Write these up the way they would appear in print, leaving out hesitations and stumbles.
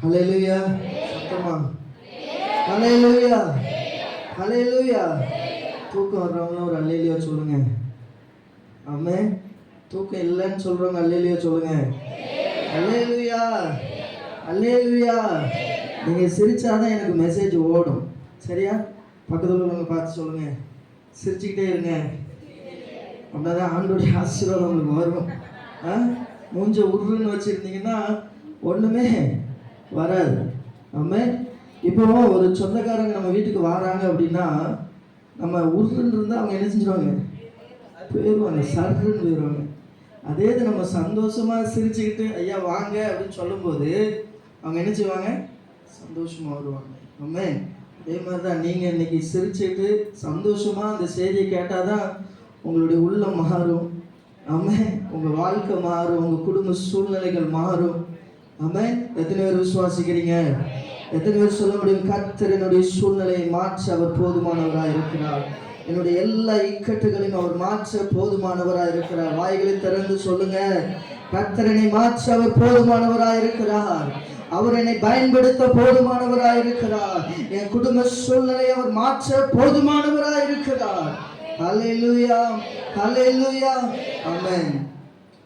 ஹல்லேலூயா. சத்தமா ஹல்லேலூயா, ஹல்லேலூயா. தூக்கம் வர்றவங்களும் ஒரு ஹல்லேலூயா சொல்லுங்க. ஆமென். தூக்கம் இல்லைன்னு சொல்றவங்க ஹல்லேலூயா சொல்லுங்க. ஹல்லேலூயா, ஹல்லேலூயா. நீங்க சிரிச்சாதான் எனக்கு மெசேஜ் ஓடும். சரியா? பக்கத்துல உள்ளவங்க பார்த்து சொல்லுங்க, சிரிச்சுக்கிட்டே இருங்க. அப்படிதான் ஆண்டோடைய ஆசீர்வாதம் உங்களுக்கு வரும். மூஞ்ச உருன்னு வச்சிருந்தீங்கன்னா ஒண்ணுமே வராது. ஆமென். இப்போ ஒரு சொந்தக்காரங்க நம்ம வீட்டுக்கு வராங்க அப்படின்னா நம்ம உருன்னு இருந்தா அவங்க என்ன செஞ்சிருவாங்க? போயிடுவாங்க, சர்ன்னு போயிடுவாங்க. அதே இது நம்ம சந்தோஷமா சிரிச்சுக்கிட்டு ஐயா வாங்க அப்படின்னு சொல்லும்போது அவங்க என்ன செய்வாங்க? சந்தோஷமா வருவாங்க. ஆமென். அதே மாதிரி தான் நீங்க இன்னைக்கு சிரிச்சுட்டு சந்தோஷமா அந்த செய்தியை கேட்டாதான் உங்களுடைய உள்ளம் மாறும். ஆமென். உங்க வாழ்க்கை மாறும், உங்க குடும்ப சூழ்நிலைகள் மாறும். ஆமென். எத்தனை பேர் விசுவாசிக்கிறீங்க? எத்தனை பேர் சொல்ல முடியும், கர்த்தர் என்னுடைய சூழ்நிலையை மாற்ற அவர் போதுமானவராக இருக்கிறார், என்னுடைய எல்லா இக்கட்டுகளையும் அவர் மாற்ற போதுமானவராக இருக்கிறார்? வாய்களை திறந்து சொல்லுங்க, கர்த்தர் என்னை மாற்ற அவர் போதுமானவராக இருக்கிறார், அவர் என்னை பயன்படுத்த போதுமானவராக இருக்கிறார், என் குடும்ப சூழ்நிலையை அவர் மாற்ற போதுமானவராக இருக்கிறார். ஹல்லேலூயா, ஹல்லேலூயா. ஆமென்.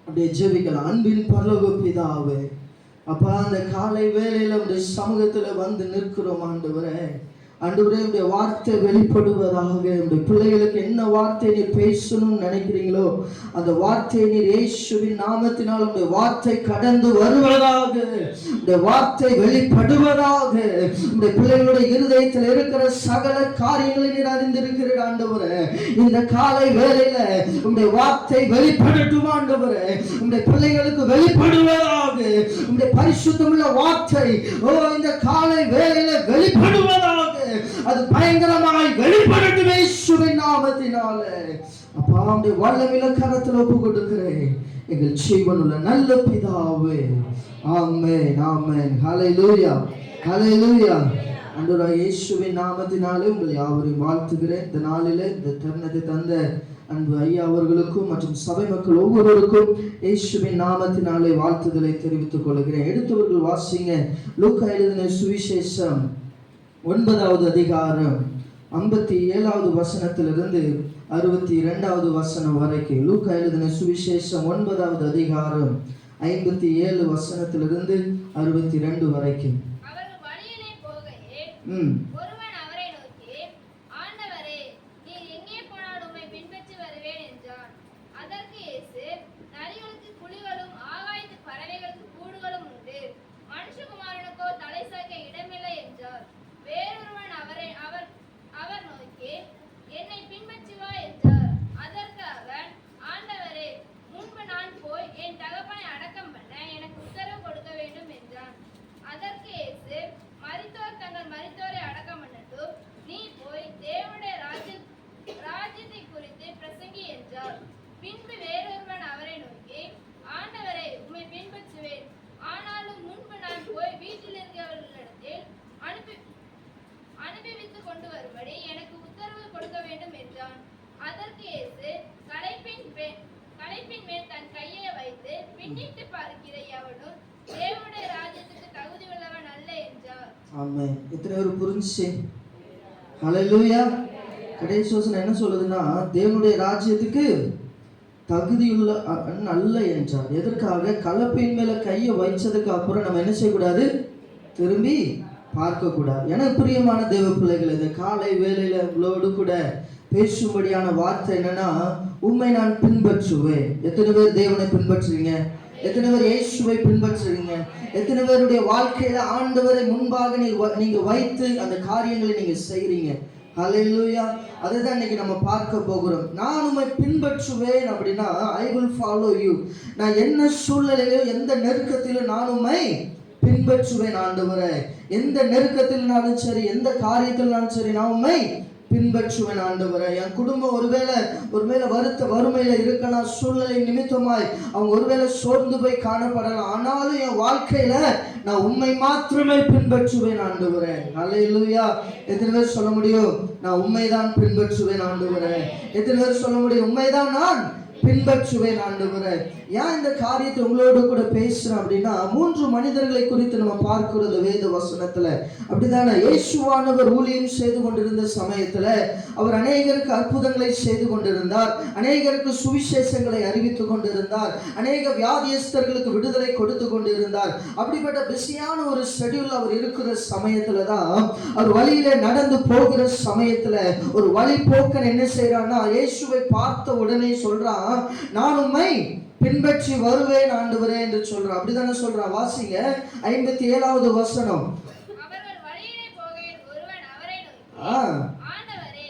அப்படியே ஜெபிக்கலாம். அன்பின் பரலோக பிதாவே, அப்பா அந்த காலை வேளையில உடைய சமூகத்துல வந்து நிற்கிறோம் ஆண்டவரே. ஆண்டவரே, உடைய வார்த்தை வெளிப்படுவதாக. உடைய பிள்ளைகளுக்கு என்ன வார்த்தை நீர் பேசணும்னு நினைக்கிறீங்களோ அந்த வார்த்தையை நீர் இயேசுவின் நாமத்தினால் உடைய வார்த்தை கடந்து வருவதாக, உடைய வார்த்தை வெளிப்படுவதாக. உடைய பிள்ளைகளுடைய இருதயத்தில் இருக்கிற சகல காரியங்களை நீர் அறிந்திருக்கிறீர் ஆண்டவரே. இந்த காலை வேளையில உடைய வார்த்தை வெளிப்படட்டும் ஆண்டவரே. உடைய பிள்ளைகளுக்கு வெளிப்படுவதாக. உடைய பரிசுத்தமுள்ள வார்த்தை இந்த காலை வேளையில வெளிப்படுவதாக. அது பயங்கரமாய் வெளிப்படட்டும் இயேசுவின் நாமத்தினாலே. அப்பா உம்முடைய வல்லமையுள்ள கரத்தில் ஒப்பு கொடுக்கிறேன் எங்கள் ஜீவனுள்ள நல்ல பிதாவே. ஆமென், ஆமென். ஹல்லேலூயா, ஹல்லேலூயா. ஆண்டவராகிய இயேசுவின் நாமத்தினாலே உங்கள் யாவரையும் வாழ்த்துகிறேன். இந்த நாளிலே இந்த தருணத்தை தந்த அன்பு ஐயா அவர்களுக்கும் மற்றும் சபை மக்கள் ஒவ்வொருவருக்கும் இயேசுவின் நாமத்தினாலே வாழ்த்துதலை தெரிவித்துக் கொள்கிறேன். எடுத்தவர்கள் வாசிங்க. லூக்கா எழுதின சுவிசேஷம் 9வது அதிகாரம் 57வது வசனத்திலிருந்து 62வது வசனம் வரைக்கும். லூக்கா எழுதின சுவிசேஷம் 9வது அதிகாரம் 57 வசனத்திலிருந்து 62 வரைக்கும். பின்பு வேறொருவன் அவரை நோக்கி, ஆண்டவரே, உம்மை பின்பற்றுவேன், ஆனாலும் முன்பு நான் போய் வீட்டில் இருக்கிறவர்களிடத்தில் அனுப்பி கொண்டு வரும்படி எனக்கு உத்தரவு கொடுக்க வேண்டும் என்றான். அதற்கு இயேசு களைப்பின் மேல் தன் கையை வைத்து, பின்னிட்டு பார்க்கிற எவனும் தேவனுடைய ராஜ்யத்துக்கு தகுதி உள்ளவன் அல்ல என்றார். ஆமென். எத்தனை பேர் புரிஞ்சுச்சு? ஹல்லேலூயா. கடைசி வசனம் என்ன சொல்லுதுன்னா, தேவனுடைய ராஜ்யத்துக்கு தகுதியுள்ள அல்ல என்றார். எதற்காக? கலப்பையின் மேல கையை வைச்சதுக்கு அப்புறம் நம்ம என்ன செய்யக்கூடாது? திரும்பி பார்க்க கூடாது. எனக்கு பிரியமான தேவ பிள்ளைகள், இந்த காலை வேளையில உங்களோடு கூட பேசும்படியான வார்த்தை என்னன்னா, உம்மை நான் பின்பற்றுவேன். எத்தனை பேர் தேவனை பின்பற்றுறீங்க? எத்தனை பேர் இயேசுவை பின்பற்றுறீங்க? எத்தனை பேருடைய வாழ்க்கையில ஆண்டவரை முன்பாக நீங்க வைத்து அந்த காரியங்களை நீங்க செய்றீங்க? ஹல்லேலூயா. அதுதான் இன்னைக்கு நம்ம பார்க்க போகிறோம். நான் உம்மை பின்பற்றுவேன் அப்படின்னா, ஐ வில் ஃபாலோ யூ. நான் என்ன சூழ்நிலையிலோ எந்த நெருக்கத்திலும் நான் உம்மை பின்பற்றுவேன் ஆண்டவரே. எந்த நெருக்கத்தில்னாலும் சரி, எந்த காரியத்தில்னாலும் சரி, நான் உம்மை பின்பற்றுவேன் ஆண்டவரே. என் குடும்பம் ஒருவேளை வருத்த வறுமையில இருக்கலாம், சூழ்நிலை நிமித்தமாய் அவங்க ஒருவேளை சோர்ந்து போய் காணப்படலாம். ஆனாலும் என் வாழ்க்கையில நான் உம்மை மாத்திரமே பின்பற்றுவேன் ஆண்டவரே. ஹல்லேலூயா. எத்தனை பேர் சொல்ல முடியும், நான் உண்மைதான் பின்பற்றுவேன் ஆண்டவரே? எத்தனை பேர் சொல்ல முடியும், உண்மைதான் நான் பின்பற்றுவேன் ஆண்டவரே? ஏன் இந்த காரியத்தை உங்களோடு கூட பேசுறேன் அப்படின்னா, 3 மனிதர்களை குறித்து நம்ம பார்க்கிறது வேத வசனத்துல. அப்படிதானே? இயேசுவானவர் ஊழியம் செய்து கொண்டிருந்த சமயத்துல அவர் அநேகருக்கு அற்புதங்களை செய்து கொண்டிருந்தார், அநேகருக்கு சுவிசேஷங்களை அறிவித்துக் கொண்டிருந்தார், அநேக வியாதியஸ்தர்களுக்கு விடுதலை கொடுத்து கொண்டிருந்தார். அப்படிப்பட்ட பிஸியான ஒரு ஷெட்யூல் அவர் இருக்கிற சமயத்துல தான் அவர் வழியில நடந்து போகிற சமயத்துல ஒரு வழி போக்கன் என்ன செய்யறான்னா, இயேசுவை பார்த்த உடனே சொல்றான், நான் உம்மை பின்பற்றி வருவேன் ஆண்டவரே என்று சொல்றான். அப்படிதானே சொல்றான்? வாசிங்க 57வது வசனம். அவர்கள் வழியிலே போகையில் ஒருவன் அவரை நோக்கி, ஆண்டவரே,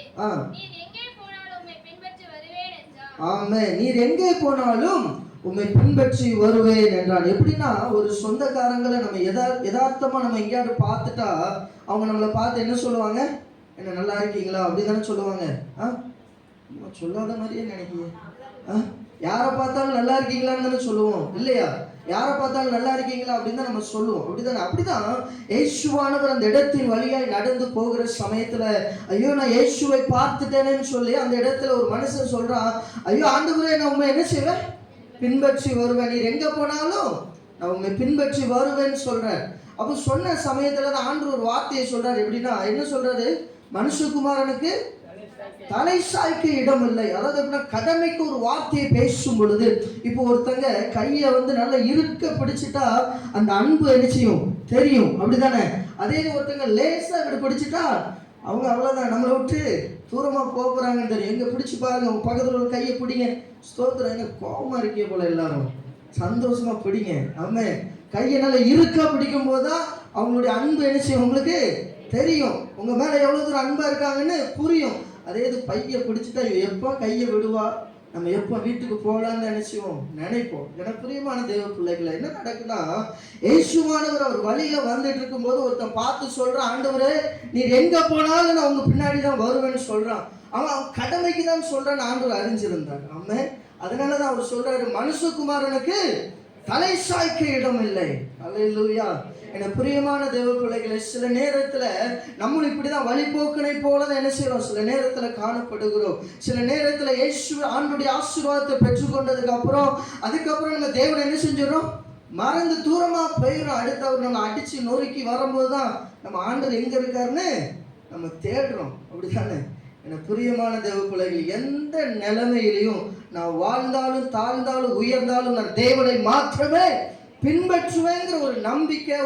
நீர் எங்கே போனாலும் உம்மை பின்பற்றி வருவேன் என்றான். ஆமென். நீர் எங்கே போனாலும் உம்மை பின்பற்றி வருவேன் என்றான். எப்படின்னா, ஒரு சொந்தக்காரங்களை நம்ம யதார்த்தமா நம்ம எங்கேயாவது பார்த்துட்டா அவங்க நம்மளை பார்த்து என்ன சொல்லுவாங்க? என்ன நல்லா இருக்கீங்களா அப்படிதானே சொல்லுவாங்க. சொல்லாத மாதிரியே நினைக்கிறீங்க. யாரை பார்த்தாலும் நல்லா இருக்கீங்களான்னு தானே சொல்லுவோம் இல்லையா? யாரை பார்த்தாலும் நல்லா இருக்கீங்களா அப்படின்னு தான் நம்ம சொல்லுவோம். அப்படிதானே? அப்படிதான் இயேசுவானவர் அந்த இடத்தின் வழியாய் நடந்து போகிற சமயத்துல, ஐயோ நான் இயேசுவை பார்த்துட்டேனேன்னு சொல்லி அந்த இடத்துல ஒரு மனுஷன் சொல்றான், ஐயோ ஆண்டவரே நான் உண்மை என்ன செய்வேன்? பின்பற்றி வருவேன். நீர் எங்க போனாலும் நான் உண்மை பின்பற்றி வருவேன்னு சொல்றேன். அப்போ சொன்ன சமயத்துல தான் ஆண்டவர் ஒரு வார்த்தையை சொல்றாரு. எப்படின்னா, என்ன சொல்றாரு? மனுஷகுமாரனுக்கு தலை சாய்க்க இடம் இல்லை. அதாவது எப்படின்னா, கடமைக்கு ஒரு வார்த்தையை பேசும் பொழுது, இப்போ ஒருத்தங்க கையை நல்லா இருக்க பிடிச்சிட்டா அந்த அன்பு என்ன செய்யும்? தெரியும். அப்படிதானே? அதே ஒருத்தங்க லேசா இப்படி பிடிச்சிட்டா அவங்க அவ்வளவுதான், நம்மளை விட்டு தூரமா போறாங்கன்னு தெரியும். எங்க பிடிச்சு பாருங்க, உங்க பக்கத்துல ஒரு கையை பிடிங்க. ஸ்தோத்திரம். என்ன கோபமா இருக்கே போல எல்லாரும், சந்தோஷமா பிடிங்க. ஆமே. கையை நல்லா இருக்கா பிடிக்கும் போதுதான் அவங்களுடைய அன்பு என்ன செய்யும்? உங்களுக்கு தெரியும். உங்க மேல எவ்வளவு தூரம் அன்பா இருக்காங்கன்னு புரியும். அதே இது பைய பிடிச்சிட்டா எப்போ கையை விடுவா, நம்ம எப்போ வீட்டுக்கு போகலான்னு நினைப்போம். எனக்கு பிரியமான தேவ பிள்ளைகளை, என்ன நடக்குன்னா, இயேசுவானவர் அவர் வழியில வந்துட்டு இருக்கும் போது ஒருத்தன் பார்த்து சொல்றான், ஆண்டவரே நீர் எங்க போனாலும் நான் உங்க பின்னாடி தான் வருவேன்னு சொல்றான். அவன் கடமைக்கு தான் சொல்றான்னு ஆண்டவர் அறிஞ்சிருந்தார். ஆமே. அதனாலதான் அவர் சொல்றாரு, மனுஷகுமாரனுக்கு தலை சாய்க்க இடம் இல்லை. அல்லேலூயா. என பிரியமான தேவ பிள்ளைகளை, சில நேரத்துல நம்மளும் இப்படிதான் வழிபோக்கனை போலதான் என்ன செய்யறோம்? சில நேரத்துல காணப்படுகிறோம். சில நேரத்துல இயேசு ஆண்டுடைய ஆசீர்வாதத்தை பெற்றுக்கொண்டதுக்கு அப்புறம் அதுக்கப்புறம் நம்ம தேவனை என்ன செஞ்சிடறோம்? மறந்து தூரமா போயிடும். அடுத்து அவர் நம்ம அடிச்சு நொறுக்கி வரும்போதுதான் நம்ம ஆண்டவர் எங்க இருக்காருன்னு நம்ம தேடுறோம். அப்படித்தானே? என பிரியமான தேவ பிள்ளைகள், எந்த நிலைமையிலையும் நான் வாழ்ந்தாலும் தாழ்ந்தாலும் உயர்ந்தாலும் நான் தேவனை மாத்திரமே பின்பற்றுவேங்கிற ஒரு நம்பிக்கை,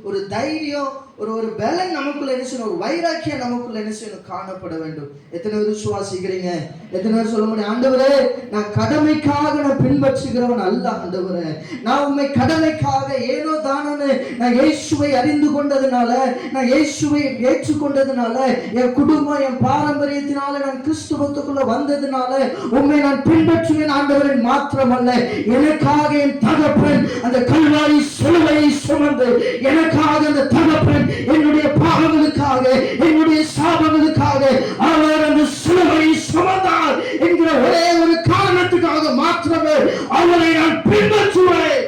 ஒரு தைரியம், ஒரு பலன் நமக்குள்ள என்ன செய்யணும்? ஒரு வைராக்கியம் நமக்குள்ள என்ன செய்யணும்? காணப்பட வேண்டும். எத்தனை பேர் விசுவாசிக்கிறீங்க? எத்தனை பேர் சொல்ல முடியும், ஆண்டவரே நான் கடமைக்காக நான் பின்பற்றுகிறவன் அல்ல ஆண்டவரே, நான் உண்மை கடமைக்காக ஏனோ தானோன்னு நான் இயேசுவை அறிந்து கொண்டதுனால, நான் இயேசுவை ஏற்றுக்கொண்டதுனால, என் குடும்பம் என் பாரம்பரியத்தினால நான் கிறிஸ்துவத்துக்குள்ள வந்ததுனால உண்மை நான் பின்பற்றுவேன் ஆண்டவரை மாத்திரமல்ல, எனக்காக என் தகப்பன் அந்த கல்வாரி சிலுவையை சுமந்து எனக்காக அந்த தகப்பன் என்னுடைய பாவங்களுக்காக என்னுடைய சாபங்களுக்காக அவர் அந்த சிலுவையை சுமந்தார் என்கிற ஒரே ஒரு காரணத்துக்காக மாத்திரமே அவரை நான் பின்பற்றுவேன்.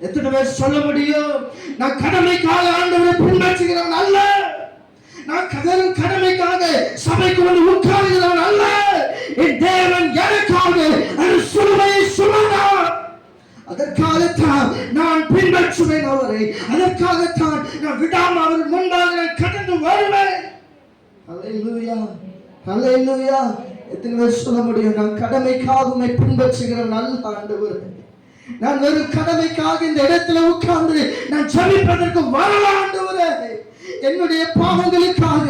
எத்தனை பேர் சொல்ல முடியும், நான் கடமைக்காக ஆண்டவரை பின்பற்றுகிறவன் அல்ல, நான் கடமைக்காக சபைக்கு வந்து உட்காருகிறவன் அல்ல, என் தேவன் எனக்காக அந்த சிலுவையை சுமந்தார். அதற்காகத்தான் நான் பின்பற்றுவேன் அவரை, அதற்காகத்தான் நான் விடாம அவர் முன்பாக நான் கடந்து வருவேன். அல்லேலூயா, அல்லேலூயா. எத்தனை பேர் சொல்ல முடியும், நான் கடமைக்காக உம்மை பின்பற்றுகிறேன் நல்ல ஆண்டவர், நான் வெறும் கடமைக்காக இந்த இடத்துல உட்கார்ந்து நான் ஜெபிப்பதற்கு வரல ஆண்டவரே, என்னுடைய பாவங்களுக்காக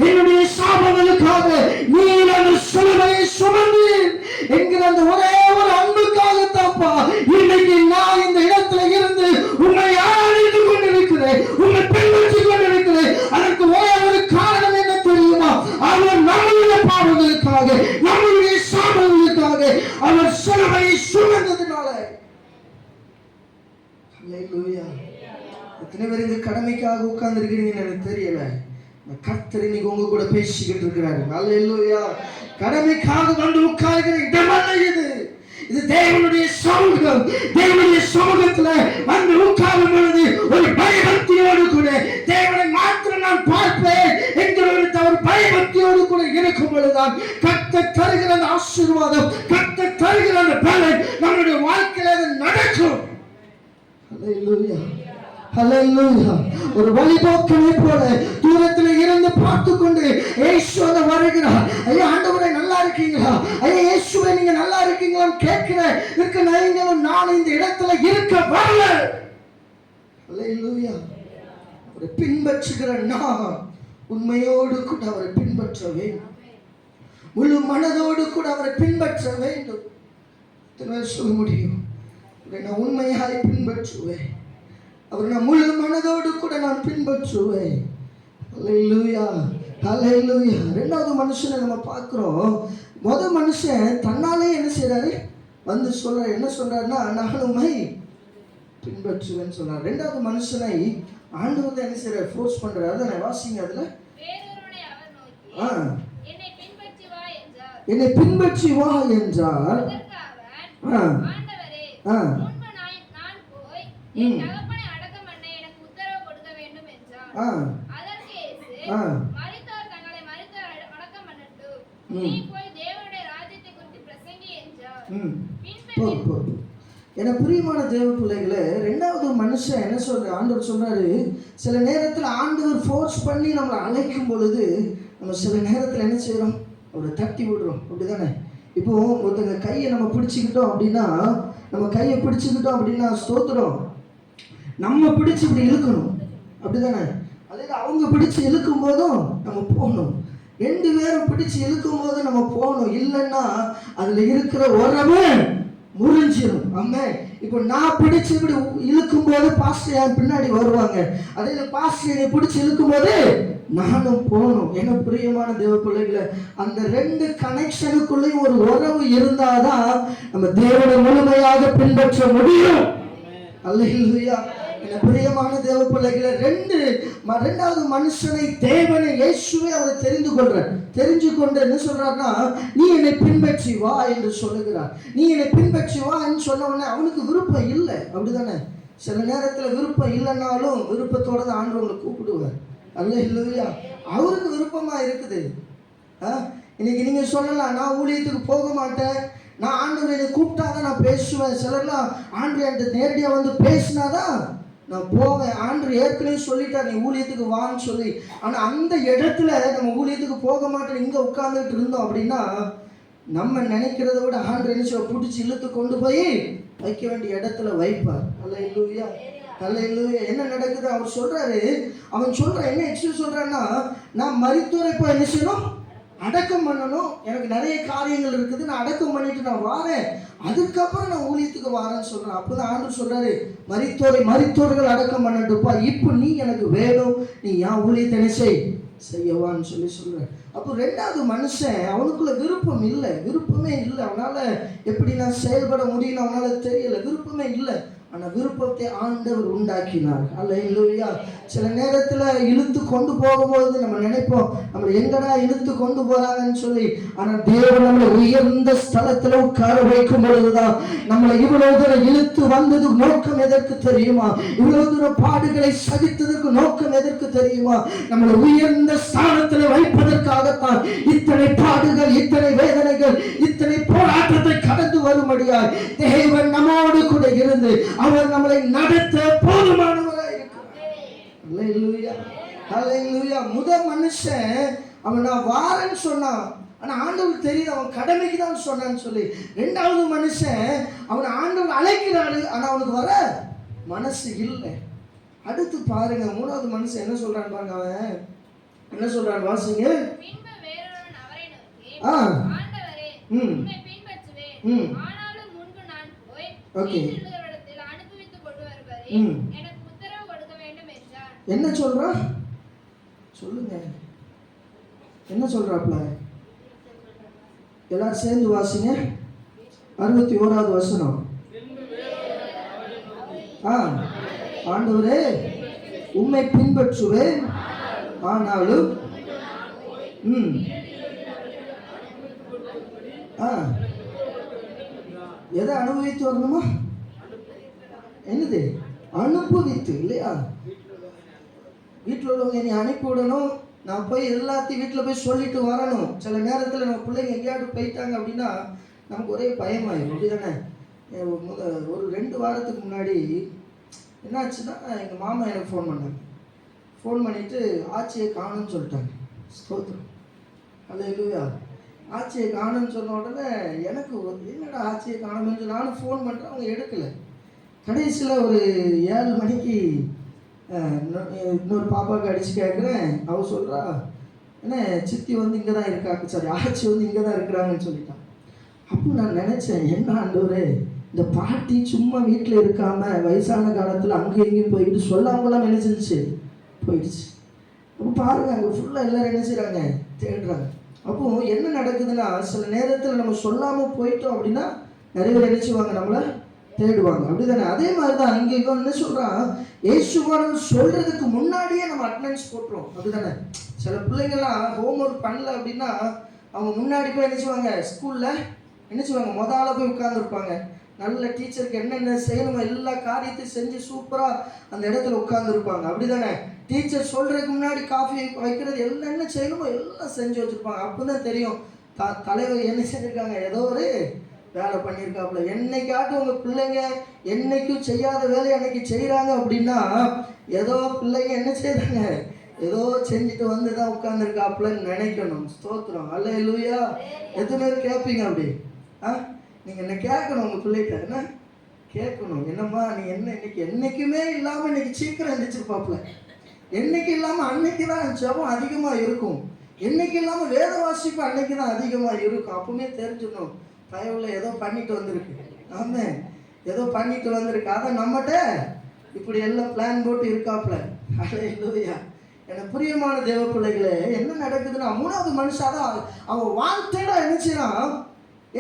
என்னுடைய சாபங்களுக்காக நீர் அந்த சிலுவையை சுமந்தீர் என்கிற அந்த ஒரே ஒரு அன்புக்காகத்தான்ப்பா இன்னைக்கு நான் இந்த இடத்துல இருந்து உண்மை ஆராய்ந்து கொண்டிருக்கிறேன், உண்மை பின்பற்றி கொண்டிருக்கிறேன். அதற்கு ஒரே ஒரு காரணம் என்ன தெரியுமா? அவர் நம்முடைய பாவங்களுக்காக நம்முடைய சாபங்களுக்காக அவர் சிலுவையை சுமந்ததுனால. அல்லேலூயா. எத்தனை பேர் இந்த கடமைக்காக உட்கார்ந்து இருக்கிறீங்கன்னு எனக்கு தெரியல. கர்த்தர் இன்னைக்கு உங்க கூட பேசிக்கிட்டு இருக்கிறாரு. அல்லேலூயா. கடமைக்காக வந்து உட்கார்கிற இடமல்ல இது, இது தேவனுடைய சமூகம். தேவனுடைய சமூகத்துல வந்து உட்காரும் பொழுது ஒரு பயபக்தியோடு கூட தேவனை மாத்திரம் நான் பார்ப்பேன் என்கிற ஒரு பயபக்தியோடு கூட இருக்கும் பொழுதுதான் கர்த்தர் தருகிற அந்த ஆசீர்வாதம், கர்த்தர் தருகிற அந்த பலன் நம்முடைய வாழ்க்கை ஹல்லேலூயா, ஹல்லேலூயா. ஒரு வழிபோக்கனை போல தூரத்தில் இருந்து பார்த்து கொண்டு இயேசுவை வருகிறார். ஐயா ஆண்டவரே நல்லா இருக்கீங்களா, ஐயா இயேசுவை நீங்க நல்லா இருக்கீங்களான்னு கேட்கிற இருக்க நீங்களும் நான் இந்த இடத்துல இருக்க வரல. ஹல்லேலூயா. அவரை பின்பற்றுகிற நான் உண்மையோடு கூட அவரை பின்பற்ற வேண்டும், முழு மனதோடு கூட அவரை பின்பற்ற வேண்டும். சொல்ல முடியும், நான் உண்மையாய் பின்பற்றுவேன், அவர் நான் முழு மனதோடு கூட நான் பின்பற்றுவேன். ஹல்லேலூயா, ஹல்லேலூயா. ரெண்டாவது மனுஷனை நம்ம பார்க்கிறோம். முதல் மனுஷன் தன்னாலே என்ன செய்யறாரு, வந்து சொல்ற என்ன சொல்றாருன்னா நான் உண்மை பின்பற்றுவேன்னு சொல்றாரு. ரெண்டாவது மனுஷனை ஆண்டவர் என்ன செய்யறாரு, ஃபோர்ஸ் பண்றாரு. அதை வாசிங்க. அதுல என்னை பின்பற்றி வா என்றார். என பிரியமான தேவ பிள்ளைகளே, ரெண்டாவது மனுஷன் என்ன சொல்ற, ஆண்டவர் சொல்றாரு, சில நேரத்தில் ஆண்டவர் ஃபோர்ஸ் பண்ணி நம்மளை அழைக்கும் பொழுது நம்ம சில நேரத்தில் என்ன செய்யறோம், அவரை தட்டி விடுறோம். அப்படிதானே? இப்போ ஒருத்தங்க கையை நம்ம பிடிச்சிக்கிட்டோம் அப்படின்னா, நம்ம கையை பிடிச்சிக்கிட்டோம் அப்படின்னா ஸ்தோத்திரம், நம்ம பிடிச்சி இப்படி இழுக்கணும். அப்படிதானே? அதே அவங்க பிடிச்சி இழுக்கும் போதும் நம்ம போகணும். ரெண்டு பேரும் பிடிச்சி இழுக்கும் போது நம்ம போகணும். இல்லைன்னா அதுல இருக்கிற உறவு முறிஞ்சிடும். ஆமா, இப்போ நான் பிடிச்சி இப்படி இழுக்கும் போது பாஸ்டர் என் பின்னாடி வருவாங்க. அதே பாஸ்டர் பிடிச்சி இழுக்கும் போது நானும் போகணும். என்ன பிரியமான தேவ பிள்ளைகளை, அந்த ரெண்டு கனெக்ஷனுக்குள்ளேயும் ஒரு உறவு இருந்தாதான் நம்ம தேவனை முழுமையாக பின்பற்ற முடியும். அல்லேலூயா. என்ன பிரியமான தேவ பிள்ளைகளை, ரெண்டாவது மனுஷனை தேவனை இயேசுவே அவர் தெரிஞ்சு கொண்டு என்ன சொல்றாருன்னா, நீ என்னை பின்பற்றி வா என்று சொல்லுகிறார். நீ என்னை பின்பற்றி வா என்று சொன்ன உடனே அவனுக்கு விருப்பம் இல்லை. அப்படிதானே? சில நேரத்தில் விருப்பம் இல்லைன்னாலும் விருப்பத்தோட தான் ஆண்டவங்களை கூப்பிடுவார். அல்லேலூயா. அவருக்கு விருப்பமா இருக்குது. இன்னைக்கு நீங்க சொல்லலாம், நான் ஊழியத்துக்கு போக மாட்டேன், நான் ஆண்டவரை கூப்பிட்டாதான் நான் பேசுவேன். சிலர்லாம் ஆண்டவர்கிட்ட நேரடியா வந்து பேசினாதான் நான் போவேன். ஆண்டவர் ஏற்கனவே சொல்லிட்டார் நீ ஊழியத்துக்கு வான்னு சொல்லி. ஆனா அந்த இடத்துல நம்ம ஊழியத்துக்கு போக மாட்டேன் இங்க உட்கார்ந்துட்டு இருந்தோம் அப்படின்னா நம்ம நினைக்கிறத விட ஆண்டவர் என்ன பிடிச்சி இழுத்து கொண்டு போய் வைக்க வேண்டிய இடத்துல வைப்பார். அல்லேலூயா, அல்லேலூயா. என்ன நடக்குது, அவர் சொல்றாரு, அவன் சொல்றான், என்ன எக்ஸ்கியூஸ் சொல்றான்னா, நான் மரித்தோரை போய் என்ன செய்யணும், அடக்கம் பண்ணணும், எனக்கு நிறைய காரியங்கள் இருக்குது, நான் அடக்கம் பண்ணிட்டு நான் வாரேன், அதுக்கப்புறம் நான் ஊழியத்துக்கு வாரேன்னு சொல்றேன். அப்பதான் ஆண்டவர் சொல்றாரு, மரித்தோர்கள் அடக்கம் பண்ணட்டுப்பா, இப்போ நீ எனக்கு வேணும், நீ ஏன் ஊழியத்தை என்ன செய்யவான்னு சொல்றேன். அப்போ ரெண்டாவது மனுஷன் அவனுக்குள்ள விருப்பமே இல்லை. அவனால எப்படி நான் செயல்பட முடியும் அவனால தெரியல, விருப்பமே இல்லை. ஆனா விருப்பத்தை ஆண்டவர் உண்டாக்கினார். அல்லேலூயா. சில நேரத்துல இழுத்து கொண்டு போகும்போது நம்ம நினைப்போம் நம்மளை எங்கடா இழுத்து கொண்டு போறாங்கன்னு சொல்லி. ஆனா தேவன் நம்மளை உயர்ந்த ஸ்தலத்துல உட்கார வைக்கும் பொழுதுதான் நம்மளை இவ்வளவு தூரம் இழுத்து வந்தது நோக்கம் எதற்கு தெரியுமா? இவ்வளவு தூரம் பாடுகளை சகித்ததற்கு நோக்கம் எதற்கு தெரியுமா? நம்மளை உயர்ந்த ஸ்தானத்துல வைப்பதற்காகத்தான் இத்தனை பாடுகள், இத்தனை வேதனைகள், இத்தனை போராட்டத்தை கடந்து வரும்படியாய் தேவன் நம்மோடு கூட இருந்து அவர் நம்மளை நடத்த போதுமானவராய் இருக்கிறார். அல்லேலூயா, அல்லேலூயா. முதல் மனுஷன் அவன் நான் வாரேன்னு சொன்னான், ஆனா ஆண்டவர் தெரியுது அவன் கடமைக்கு தான் சொன்னான்னு சொல்லி. ரெண்டாவது மனுஷன் அவன் ஆண்டவர் அழைக்கிறாரு, ஆனா அவனுக்கு வர மனசு இல்லை. அடுத்து பாருங்க, மூணாவது மனுஷன் என்ன சொல்றான் பாருங்க. அவன் என்ன சொல்றான் வாசிங்க. ஓகே, என்ன சொல்றா சொல்லுங்க, என்ன சொல்றாப்ல? எல்லாரும் சேர்ந்து வாசிங்க. 61வது வசனம். ஆண்டவரே உம்மை பின்பற்றுவேன், ஆனாலும் எதை அனுபவித்து வரணுமா? என்னது அனுபவித்து இல்லையா? வீட்டில் உள்ளவங்க என்னை அனுப்பி விடணும், நான் போய் எல்லாத்தையும் வீட்டில் போய் சொல்லிட்டு வரணும். சில நேரத்தில் நம்ம பிள்ளைங்க எங்கேயாவது போயிட்டாங்க அப்படின்னா நமக்கு ஒரே பயமாயிடும். அப்படி தானே? ஒரு 2 வாரத்துக்கு முன்னாடி என்னாச்சுன்னா எங்கள் மாமா எனக்கு ஃபோன் பண்ணாங்க. ஃபோன் பண்ணிவிட்டு ஆச்சியை காணும்னு சொல்லிட்டாங்க. ஸ்தோத்திரம், அல்லேலூயா. ஆச்சியை காணும்னு சொன்ன உடனே எனக்கு என்னடா ஆச்சியை காணும்னு சொல்லி நானும் ஃபோன் பண்ணுறேன், அவங்க எடுக்கலை. கடைசியில் ஒரு 7 மணிக்கு இன்னொரு பாப்பாவுக்கு அடித்து கேட்குறேன். அவள் சொல்கிறா, என்ன சித்தி வந்து இங்கே தான் இருக்காங்க, சாரி ஆச்சி வந்து இங்கே தான் இருக்கிறாங்கன்னு சொல்லிட்டான். அப்போ நான் நினச்சேன், என்ன ஆண்டவரே, இந்த பாட்டி சும்மா வீட்டில் இருக்காமல் வயசான காலத்தில் அங்கேயும் இங்கேயும் போயிட்டு சொல்லாமலாம் நினைச்சிருச்சு போயிடுச்சு. அப்போ பாருங்கள், அங்கே ஃபுல்லாக எல்லோரும் என்ன செய்கிறாங்க, தேடுறாங்க. அப்போது என்ன நடக்குதுன்னா, சில நேரத்தில் நம்ம சொல்லாமல் போயிட்டோம் அப்படின்னா நிறைய பேர் நினைச்சுவாங்க, நம்மளை தேடுவாங்க. அப்படிதானே? அதே மாதிரி தான் இங்கே இவன் என்ன சொல்கிறான், ஏசுவான்னு சொல்கிறதுக்கு முன்னாடியே நம்ம அட்டெண்டன்ஸ் போட்டுரும். அப்படிதானே? சில பிள்ளைங்கள்லாம் ஹோம்ஒர்க் பண்ணல அப்படின்னா அவங்க முன்னாடி போய் நினைச்சுவாங்க, ஸ்கூலில் நினைச்சுவாங்க முதல்ல போய் உட்காந்துருப்பாங்க. நல்ல டீச்சருக்கு என்னென்ன செய்யணுமோ எல்லா காரியத்தையும் செஞ்சு சூப்பராக அந்த இடத்துல உட்காந்துருப்பாங்க. அப்படி தானே? டீச்சர் சொல்கிறதுக்கு முன்னாடி காஃபி வைக்கிறது எல்லாம் என்ன செய்யணுமோ எல்லாம் செஞ்சு வச்சுருப்பாங்க. அப்போ தான் தெரியும் தலைவர் என்ன செஞ்சுருக்காங்க, ஏதோ ஒரு வேலை பண்ணியிருக்காப்புல. என்னைக்காட்டும் உங்கள் பிள்ளைங்க என்னைக்கும் செய்யாத வேலையை அன்னைக்கு செய்கிறாங்க அப்படின்னா ஏதோ பிள்ளைங்க என்ன செய்கிறாங்க, ஏதோ செஞ்சுட்டு வந்து தான் உட்காந்துருக்காப்புலன்னு நினைக்கணும். ஸ்தோத்திரம், அல்லேலூயா. எத்தனை பேர் கேட்பீங்க அப்படி? நீங்கள் என்ன கேட்கணும், உங்கள் பிள்ளைகிட்ட என்ன கேட்கணும், என்னம்மா நீ என்ன இன்னைக்கு என்றைக்குமே இல்லாமல் இன்னைக்கு சீக்கிரம் எழுந்திரிச்சிருப்பாப்புல, என்னைக்கு இல்லாமல் அன்னைக்கு தான் ஜபம் அதிகமாக இருக்கும், என்னைக்கு இல்லாமல் வேத வாசிப்பு அன்னைக்கு தான் அதிகமாக இருக்கும். அப்பவுமே தெரிஞ்சிடணும், தயவுல ஏதோ பண்ணிட்டு வந்திருக்கு. ஆமாம், ஏதோ பண்ணிட்டு வந்திருக்கு. அதை நம்மகிட்ட இப்படி எல்லாம் பிளான் போட்டு இருக்காப்புல. அல்லேலூயா. எனக்கு பிரியமான தேவ பிள்ளைகளே, என்ன நடக்குதுன்னா, 3வது மனுஷன் தான் அவன் வாழ்க்கையில நினைச்சான்,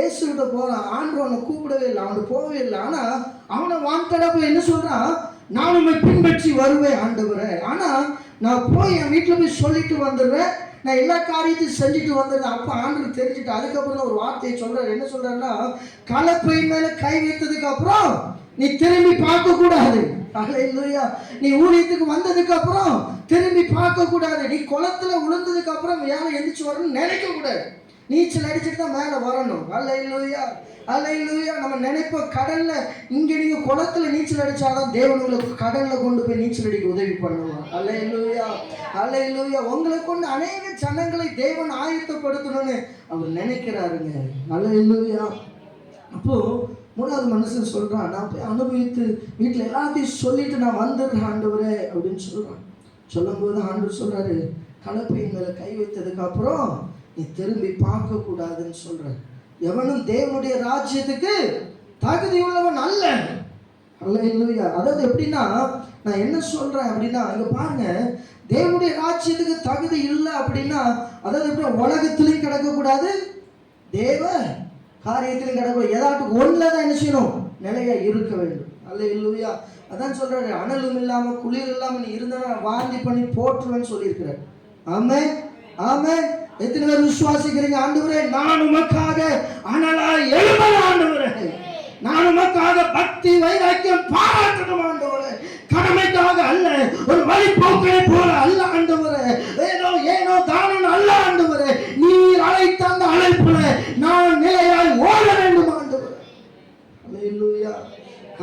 ஏசுகிட்ட போகிறான். ஆண்டு அவனை கூப்பிடவே இல்லை, அவனுக்கு போகவே இல்லை. ஆனால் அவனை வான்தடா போய் என்ன சொல்கிறான், நான் உண்மை பின்பற்றி வருவேன் ஆண்டவரே, ஆனால் நான் போய் என் வீட்டில் போய் சொல்லிட்டு வந்துடுறேன், நான் எல்லா காரியத்தையும் செஞ்சுட்டு வந்துடுறேன். அப்போ ஆண்டு தெரிஞ்சுட்டு அதுக்கப்புறம் தான் ஒரு வார்த்தையை சொல்கிறார். என்ன சொல்கிறாருன்னா, கலப்பை மேலே கை வைத்ததுக்கு அப்புறம் நீ திரும்பி பார்க்கக்கூடாது. அல்லேலூயா. நீ ஊழியத்துக்கு வந்ததுக்கு அப்புறம் திரும்பி பார்க்கக்கூடாது. நீ குளத்துல விழுந்ததுக்கு அப்புறம் மேலே எந்திரிச்சு வரணும்னு நினைக்கக்கூடாது. நீச்சல் அடிச்சுட்டு தான் மேலே வரணும். அல்லேலூயா, அல்லேலூயா. நம்ம நினைப்போம் கடல்ல, இங்கே நீங்கள் குளத்துல நீச்சல் அடிச்சாதான் தேவன் உங்களுக்கு கடல்ல கொண்டு போய் நீச்சல் அடிக்க உதவி பண்ணுவான். அல்லேலூயா, அல்லேலூயா. உங்களை கொண்டு அநேக ஜனங்களை தேவன் ஆயத்தப்படுத்தணும்னு அவர் நினைக்கிறாருங்க. அல்லேலூயா. அப்போ 3வது மனுஷன் சொல்கிறான், நான் போய் அனுபவித்து வீட்டில் எல்லாத்தையும் சொல்லிட்டு நான் வந்துடுறேன் ஆண்டவரே அப்படின்னு சொல்கிறான். சொல்லும்போது ஆண்டவர் சொல்கிறாரு, கலப்பையின் மேலே கை வைத்ததுக்கு அப்புறம் நீ திரும்பி பார்க்கக்கூடாதுன்னு சொல்கிறார். எவனும் தேவனுடைய ராஜ்யத்துக்கு தகுதி உள்ளவன் அல்ல. அல்லேலூயா. அதாவது எப்படின்னா, நான் என்ன சொல்கிறேன் அப்படின்னா, இங்கே பாருங்க, தேவனுடைய ராஜ்யத்துக்கு தகுதி இல்லை அப்படின்னா, அதாவது எப்படி உலகத்திலையும் கிடக்கக்கூடாது, தேவ காரியத்திலும் கிடக்கும், ஏதாட்டும் ஒன்றில் தான் என்ன செய்யணும், நிலையாக இருக்க வேண்டும். அல்லேலூயா. அதான் சொல்கிறாரு, அனலும் இல்லாமல் குளிர் இல்லாமல் நீ இருந்தா வாந்தி பண்ணி போட்டுருவேன்னு சொல்லியிருக்கிறார். ஆமென், ஆமென். எத்தனை பேர் விசுவாசிக்கிறீங்க, ஆண்டவரே நான் உமக்காக அனலாய் எழும்புறேன் ஆண்டவரே, நான் உமக்காக பக்தி வைராக்கியம் பாராட்டணும் ஆண்டவரே, கடமைக்காக அல்ல, ஒரு வழிபோக்கை போல அல்ல ஆண்டவரே, ஏனோ தானோ அல்ல ஆண்டவரே, நீர் அழைத்த அந்த அழைப்புல நான் நிலையாய் ஓட வேண்டும் ஆண்டவரே. அல்லேலூயா,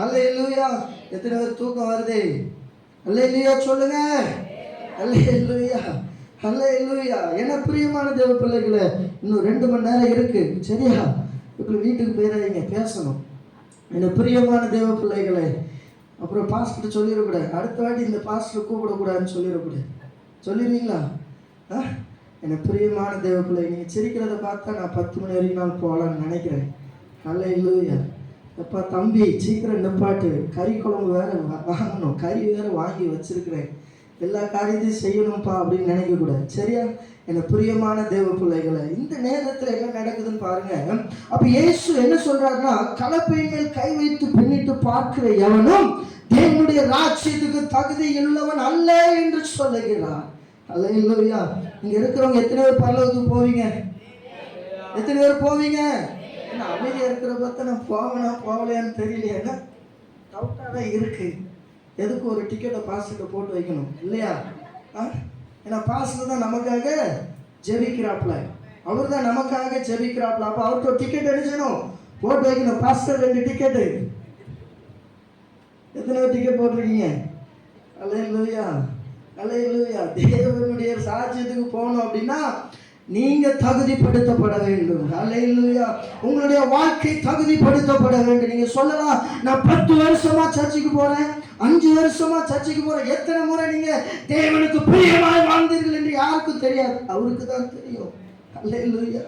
அல்லேலூயா. எத்தனை பேர் தூக்கம் வருது? அல்லேலூயா சொல்லுங்க. அல்லேலூயா, அல்லேலூயா. என்ன பிரியமான தேவ பிள்ளைகளே, இன்னும் 2 மணி நேரம் இருக்கு, சரியா? இப்போ வீட்டுக்கு போயிடாதீங்க, பேசணும். என்ன பிரியமான தேவ பிள்ளைகளே, அப்புறம் பாஸ்டர் சொல்லிடக்கூடாது, அடுத்த வாட்டி இந்த பாஸ்டர் கூப்பிடக்கூடாதுன்னு சொல்லிடக்கூடாது. சொல்லிடுவீங்களா? என்ன பிரியமான தேவ பிள்ளை, நீங்கள் சிரிக்கிறத பார்த்தா நான் 10 மணி வரைக்கும் நான் போகலான்னு நினைக்கிறேன். அல்லேலூயா. எப்பா தம்பி சீக்கிரம் நிப்பாட்டு, கறி குழம்பு வேறு வாங்கணும், கறி வேறு வாங்கி வச்சிருக்கிறேன், எல்லா காரியத்தையும் செய்யணும்ப்பா அப்படின்னு நினைக்கக்கூடாது, சரியா? என்ன பிரியமான தேவ பிள்ளைகளை, இந்த நேரத்தில் என்ன நடக்குதுன்னு பாருங்க. அப்போ இயேசு என்ன சொல்றாருன்னா, கலப்பை மேல் கை வைத்து பின்னிட்டு பார்க்கிற எவனும் தேவனுடைய ராஜ்யத்துக்கு தகுதி உள்ளவன் அல்ல என்று சொல்லுகிறார். அல்லேலூயா. இங்க இருக்கிறவங்க எத்தனை பேர் பரலோகத்துக்கு போவீங்க? எத்தனை பேர் போவீங்க? ஏன்னா அமைதியாக இருக்கிற பார்த்தா நான் போவேனா போகலையான்னு தெரியலையா, டவுட்டாக தான் இருக்கு. எதுக்கு ஒரு டிக்கெட்டை பாஸ்டர்கிட்ட போட்டு வைக்கணும் இல்லையா? ஏன்னா பாஸ்டர் தான் நமக்காக ஜெபிக்கிறாப்ல, அவர் தான் நமக்காக ஜெபிக்கிறாப்ல. அப்போ அவர்கிட்ட டிக்கெட் அடிச்சணும், போட்டு வைக்கணும். Pastor 2 ticket. எத்தனை டிக்கெட் போட்டிருக்கீங்க? அல்லேலூயா, அல்லேலூயா. தேவனுடைய ராஜ்யத்துக்கு போகணும் அப்படின்னா நீங்க தகுதிப்படுத்தப்பட வேண்டும். அல்லேலூயா. உங்களுடைய வாழ்க்கை தகுதிப்படுத்தப்பட வேண்டும். நீங்க சொல்லலாம், நான் 10 வருஷமா சர்ச்சுக்கு போறேன், 5 வருஷமா சர்ச்சுக்கு போறேன். எத்தனை முறை நீங்க தேவனுக்கு பிரியமாய் வாழ்ந்தீர்கள் என்று யாருக்கும் தெரியாது, அவருக்கு தான் தெரியும். அல்லேலூயா,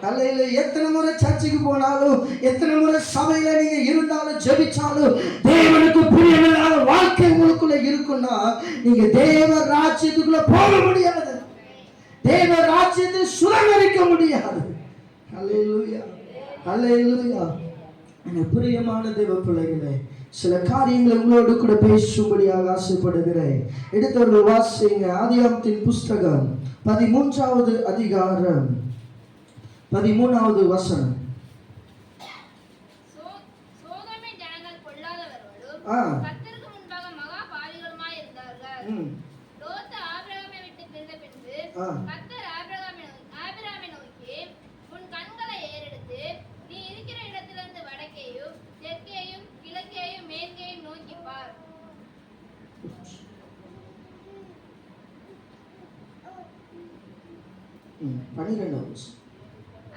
அல்லேலூயா. எத்தனை முறை சர்ச்சுக்கு போனாலும், எத்தனை முறை சபையில நீங்க இருந்தாலும், ஜெபிச்சாலும், தேவனுக்கு பிரியமில்லாத வாழ்க்கை உங்களுக்குள்ள இருக்குன்னா நீங்க தேவ ராஜ்யத்துக்குள்ள போக முடியாது, தேவ ராஜ்யத்தை சுதந்திரிக்க முடியாது. அல்லேலூயா, அல்லேலூயா. எனக்கு பிரியமான தேவ பிள்ளைகளே, சில காரியங்களை உங்களோடு கூட பேசும்படியாக ஆசைப்படுகிறேன். எடுத்தவர்கள் வாசிங்க. ஆதியாகமத்தின் புஸ்தகம் 13வது அதிகாரம் 13வது வசனம். சோதோமின் ஜனங்கள் பொல்லாதவர்களும் கர்த்தருக்கு முன்பாக மகா பாவிகளுமாய் இருந்தார்கள். லோத்து ஆபிரகாமை விட்டு பிரிந்த பின்பு கர்த்தர் ஆபிரகாமை நோக்கி, உன் கண்களை ஏறெடுத்து நீ இருக்கிற இடத்திலிருந்து வடக்கேயும் தெற்கேயும் கிழக்கேயும் மேற்கேயும் நோக்கி பார்.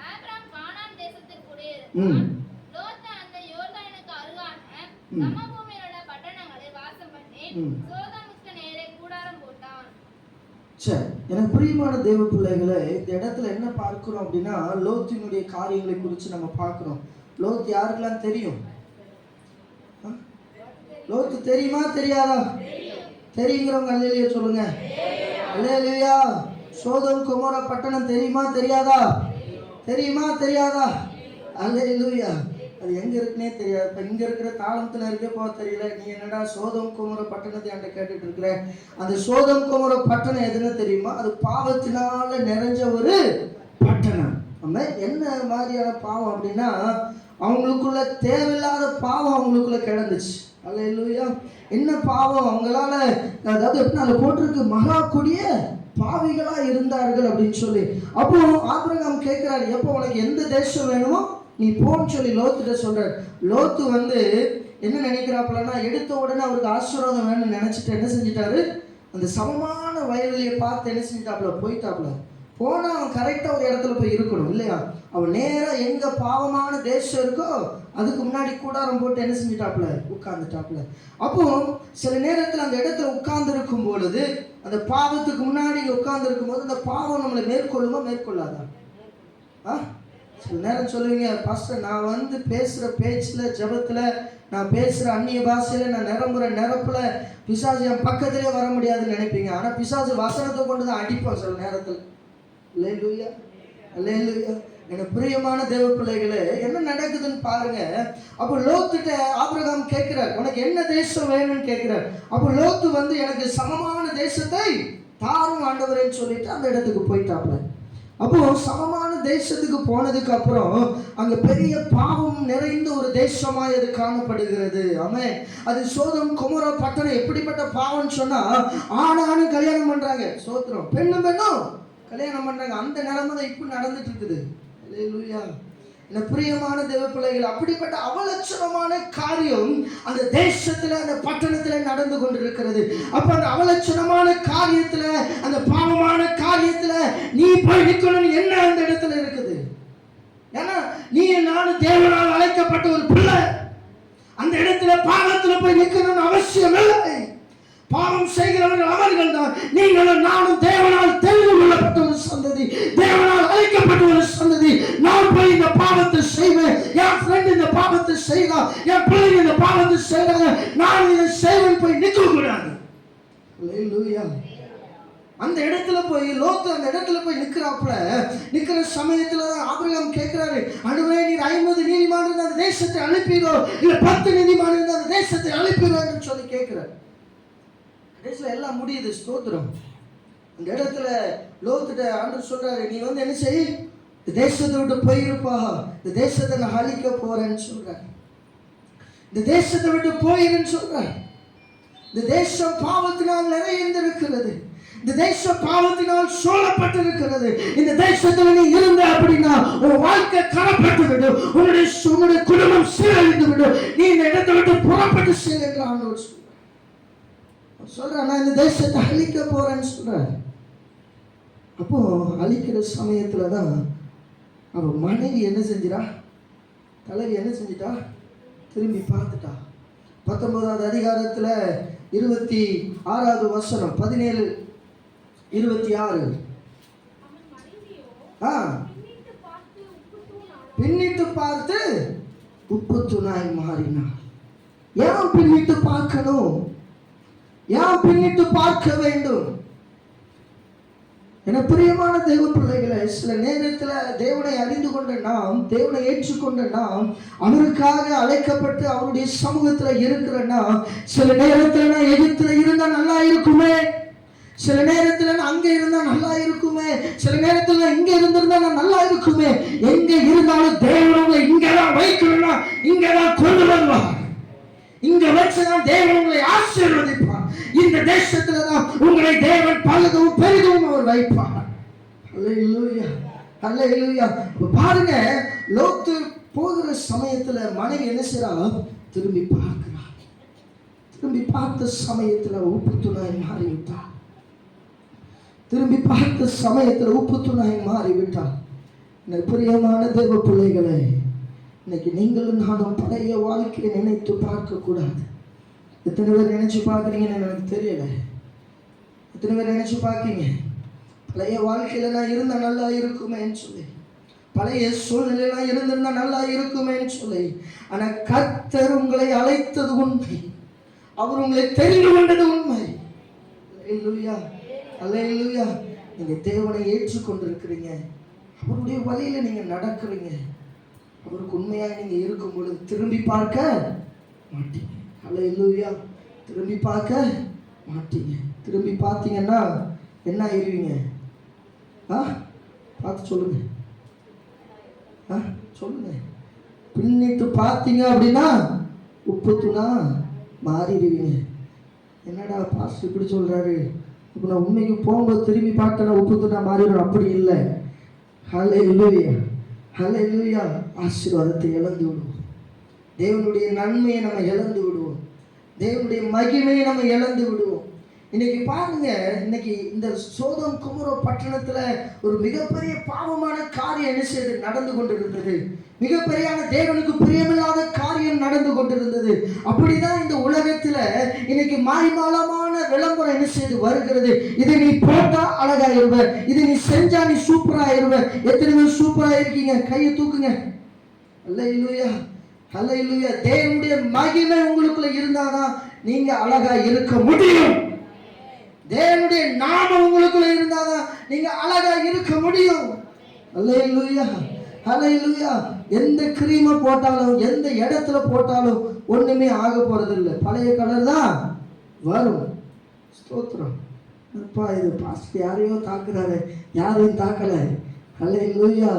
ஆபிரகாம் கானான் தேசத்தில் குடியிருந்தான். லோத்து அந்த யோர்தானுக்கு அருகான சமபூமியில் உள்ள பட்டணங்களில் வாசம் பண்ணி சோதோமுக்கு நேரே கூடாரம் போட்டான். சரி, எனக்கு பிரியமான தேவ பிள்ளைகளை, இந்த இடத்துல என்ன பார்க்கிறோம் அப்படின்னா லோத்தினுடைய காரியங்களை குறித்து நம்ம பார்க்கிறோம். லோத் யாருக்கெல்லாம் தெரியும்? லோத்து தெரியுமா தெரியாதா? தெரியுங்கிறவங்க அல்லேலூயா சொல்லுங்க. அல்லேலூயா. சோதோம் கொமோரா பட்டணம் தெரியுமா தெரியாதா? தெரியுமா தெரியாதா? அல்லேலூயா. அது எங்க இருக்குன்னே தெரியாது. இப்போ இங்க இருக்கிற தாளத்துல இருக்க போக தெரியல. நீ என்னடா சோதோம் கொமோரா பட்டணத்தை என்கிட்ட கேட்டுட்டு இருக்கிற? அந்த சோதோம் கொமோரா பட்டணம் எதுன்னு தெரியுமா? அது பாவத்தினால நிறைஞ்ச ஒரு பட்டணம். நம்ம என்ன மாதிரியான பாவம் அப்படின்னா, அவங்களுக்குள்ள தேவையில்லாத பாவம் அவங்களுக்குள்ள கிடந்துச்சு. அல்லேலூயா. என்ன பாவம்? அவங்களால, அதாவது எப்படின்னா அதில் போட்டிருக்கு, மகா கொடிய பாவிகளா இருந்தார்கள் அப்படின்னு சொல்லி. அப்போ ஆபிரகாம் கேட்கிறாரு, எப்போ உனக்கு எந்த தேசம் வேணுமோ நீ போன்னு சொல்லி லோத்துட்ட சொல்றாரு. லோத்து என்ன நினைக்கிறாப்புலன்னா, எடுத்த உடனே அவருக்கு ஆசீர்வாதம் வேணும்னு நினைச்சிட்டு என்ன செஞ்சிட்டாரு, அந்த சமமான வயல்வெளியை பார்த்து என்ன செஞ்சிட்டாப்புல, போயிட்டாப்புல. போனா அவன் கரெக்டா ஒரு இடத்துல போய் இருக்கணும் இல்லையா? அவன் நேரா எங்க பாவமான தேசம் இருக்கோ அதுக்கு முன்னாடி கூடாரம் போட்டு என்ன செஞ்சிட்டாப்புல, உட்கார்ந்துட்டாப்புல. அப்போ சில நேரத்தில் அந்த இடத்துல உட்கார்ந்து இருக்கும் பொழுது, அந்த பாவத்துக்கு முன்னாடி உட்கார்ந்து இருக்கும் போது அந்த பாவம் நம்மளை மேற்கொள்ளுமா மேற்கொள்ளாதா? சில நேரம் சொல்லுவீங்க, பாஸ்டர் நான் பேசுகிற பேச்சில், ஜபத்தில், நான் பேசுகிற அந்நிய பாஷையில், நான் நிரம்புற நிரப்பில் பிசாசு என் பக்கத்திலே வர முடியாதுன்னு நினைப்பீங்க. ஆனால் பிசாசு வசனத்தை கொண்டு தான் அடிப்போம் சில நேரத்தில். அல்லேலூயா, அல்லேலூயா. எனக்கு பிரியமான தேவ பிள்ளைகளே, என்ன நடக்குதுன்னு பாருங்க. அப்போ லோத்துட்ட ஆபிரகாம் கேட்கிறார், உனக்கு என்ன தேசம் வேணும்னு கேட்கிறார். அப்போ லோத்து எனக்கு சமமான தேசத்தை தாரும் ஆண்டவரேன்னு சொல்லிட்டு அந்த இடத்துக்கு போயிட்டாப்ல. அப்போ சமமான தேசத்துக்கு போனதுக்கு அப்புறம் அங்க பெரிய பாவம் நிறைந்த ஒரு தேசமாய் அது காணப்படுகிறது. ஆமென். அது சோதோம் கொமோரா பட்டணம். எப்படிப்பட்ட பாவம்னு சொன்னா, ஆணானும் கல்யாணம் பண்றாங்க, சோத்திரம், பெண்ணும் கல்யாணம் பண்றாங்க. அந்த நிலைமை தான் இப்ப நடந்துட்டு இருக்குது. அல்லேலூயா. என்ன பிரியமான தேவ பிள்ளைகள், அப்படிப்பட்ட அவலட்சணமான காரியம் அந்த தேசத்துல, அந்த பட்டணத்துல நடந்து கொண்டிருக்கிறது. அப்ப அந்த அவலட்சணமான காரியத்துல, அந்த பாவமான காரியத்துல நீ போய் நிக்கணும் என்ன அந்த இடத்துல இருக்குது? ஏன்னா நீ நானும் தேவனால் அழைக்கப்பட்ட ஒரு பிள்ளை. அந்த இடத்துல பாவத்துல போய் நிக்கணும்னு அவசியம் இல்லை. பாவம் செய்கிறவர்கள் அவர்கள் தான். நீங்களும் நானும் தேவனால் தெரிந்து கொள்ளப்பட்ட ஒரு சந்ததி, தேவனால் அழைக்கப்பட்ட ஒரு சந்ததி. நான் போய் இந்த பாவத்தை செய்வேன், என் ஃப்ரெண்ட் இந்த பாவத்தை செய்யலாம், என் பிள்ளைங்க இந்த பாவத்தை செய்யறாங்க, நான் இதை செய்வேன் போய் நிற்க கூடாது. அல்லேலூயா. அந்த இடத்துல போய் லோத்து அந்த இடத்துல போய் நிக்கிற சமயத்துல தான் ஆபிரகாம் கேட்கிறாரு, ஆண்டவரே நீர் 50 நீதிமான் இருந்த அந்த தேசத்தை அனுப்பினோ, இல்ல 10 நீதிமான் இருந்த அந்த தேசத்தை அனுப்பினோ என்று சொல்லி கேட்கிறார். எல்லாம் முடியுது, ஸ்தோத்திரம். அந்த இடத்துல லோத்துட்ட ஆண்டவர் சொல்றாரு, நீ என்ன செய், இந்த தேசத்தை விட்டு போயிருப்பா, இந்த தேசத்தை நான் அழிக்க போறேன்னு சொல்றாரு. இந்த தேசத்தை விட்டு போயிருன்னு சொல்றாரு. இந்த தேசம் பாவத்தினால் நிறைந்திருக்கிறது. இந்த தேசம் பாவத்தினால் சூழப்பட்டிருக்கிறது. இந்த தேசத்துல நீ இருந்த அப்படின்னா உன் வாழ்க்கை கரப்பட்டு விடும், உன்னுடைய குடும்பம் சீரழிந்து விடும். நீ இந்த இடத்தை விட்டு புறப்பட்டு செல் என்று ஆண்டவர் சொல்றார். நான் இந்த தேசத்தை அழிக்க போறேன்னு சொல்றார். அப்போ அழிக்கிற சமயத்துலதான் அவன் மனைவி என்ன செஞ்சிடா, தலைவி என்ன செஞ்சிட்டா, திரும்பி பார்த்துட்டா. 19வது அதிகாரத்துல 26வது வசனம் 17:26. பின்னிட்டு பார்த்து உப்பு தூணாய் மாறினார். ஏன் பின்னிட்டு பார்க்கணும்? ஏன் பின்னிட்டு பார்க்க வேண்டும்? என பிரியமான தேவ பிள்ளைகளை, சில நேரத்தில் தேவனை அறிந்து கொண்ட நாம், தேவனை ஏற்றுக்கொண்ட நாம், அவருக்காக அழைக்கப்பட்டு அவருடைய சமூகத்தில் இருக்கிற நாம், சில நேரத்தில் நான் எகிப்தில் இருந்தா நல்லா இருக்குமே, சில நேரத்தில் நான் அங்கே இருந்தா நல்லா இருக்குமே, சில நேரத்தில் இங்க இருந்திருந்தா நான் நல்லா இருக்குமே. எங்க இருந்தாலும் தேவனை இங்கதான் வைக்கணும்னா இங்கதான் கொண்டு வருவார். இங்க வச்சுதான் தேவன் உங்களை ஆசீர்வதிப்பார். இந்த தேசத்துல தான் உங்களை தேவன் பலகவும் பெரிதும் அவர் வைப்பார். அல்லேலூயா, அல்லேலூயா. பாருங்க, லோத்து போகிற சமயத்துல மனைவி என்ன செய்றா, திரும்பி பார்க்கிறார். திரும்பி பார்த்த சமயத்துல உப்பு துணாய் மாறிவிட்டார். திரும்பி பார்த்த சமயத்துல உப்பு துணாய் மாறிவிட்டார். பிரியமான தேவ பிள்ளைகளை, இன்னைக்கு நீங்களும் நானும் பழைய வாழ்க்கையை நினைத்து பார்க்க கூடாது. எத்தனை பேர் நினைச்சு பார்க்குறீங்கன்னு எனக்கு தெரியல. எத்தனை பேர் நினைச்சு பார்க்கீங்க, பழைய வாழ்க்கையில நான் இருந்தா நல்லா இருக்குமேன்னு சொல்லி, பழைய சூழ்நிலையில இருந்திருந்தா நல்லா இருக்குமேன்னு சொல்லி. ஆனா கர்த்தர் உங்களை அழைத்தது உண்மை, அவர் உங்களை தெரிந்து கொண்டது உண்மை. அல்லேலூயா, அல்லேலூயா. நீங்க தேவனை ஏற்றுக்கொண்டிருக்கிறீங்க, அவருடைய வழியில நீங்க நடக்கிறீங்க, அவருக்கு உண்மையாக நீங்க இருக்கும் பொழுது திரும்பி பார்க்க மாட்டீங்க. அல்லேலூயா. திரும்பி பார்க்க மாட்டீங்க. திரும்பி பார்த்தீங்கன்னா என்ன ஆயிருவீங்க? பார்த்து சொல்லுங்க, சொல்லுங்க. பின்னிட்டு பார்த்தீங்க அப்படின்னா உப்பு தூணா மாறிடுவீங்க. என்னடா பாஸ்டர் இப்படி சொல்றாரு, இப்போ நான் உண்மைக்கு போகும்போது திரும்பி பார்த்தேன்னா உப்பு தூணா மாறிடும். அப்படி இல்லை. அல்லேலூயா, அல்லேலூயா. ஆசீர்வாதத்தை இழந்து விடுவோம், தேவனுடைய நன்மையை நம்ம இழந்து விடுவோம், தேவனுடைய மகிமையை நம்ம இழந்து விடுவோம். இன்னைக்கு பாருங்க, இன்னைக்கு இந்த சோதோம் குமோரா பட்டணத்துல ஒரு மிகப்பெரிய பாவமான காரியம் என்ன செய்து நடந்து கொண்டிருந்தது. மிகப்பெரிய தேவனுக்கு பிரியமில்லாத காரியம் நடந்து கொண்டிருந்தது. அப்படிதான் இந்த உலகத்துல இன்னைக்கு மாய்மாலமான விளம்பரம் என்ன செய்து வருகிறது. இதை நீ போட்டா அழகாயிருவ, இதை நீ செஞ்சா நீ சூப்பராயிருவ. எத்தனை பேர் சூப்பரா இருக்கீங்க? கையை தூக்குங்க. அல்லேலூயா, அல்லேலூயா. தேவனுடைய மகிமை உங்களுக்குள்ள இருந்தாதான் நீங்க அழகா இருக்க முடியும். தேவனுடைய நாமம் உங்களுக்குள்ள இருந்தாதான் நீங்க அழகா இருக்க முடியும். அல்லேலூயா, அல்லேலூயா. எந்த கிரீமை போட்டாலும் எந்த இடத்துல போட்டாலும் ஒண்ணுமே ஆக போறது இல்லை. பழைய கலர் தான் வரும். ஸ்தோத்திரம். அப்பா, இது பாஸ்ட் யாரையோ தாக்குறாரு, யாரையும் தாக்கல. அல்லேலூயா.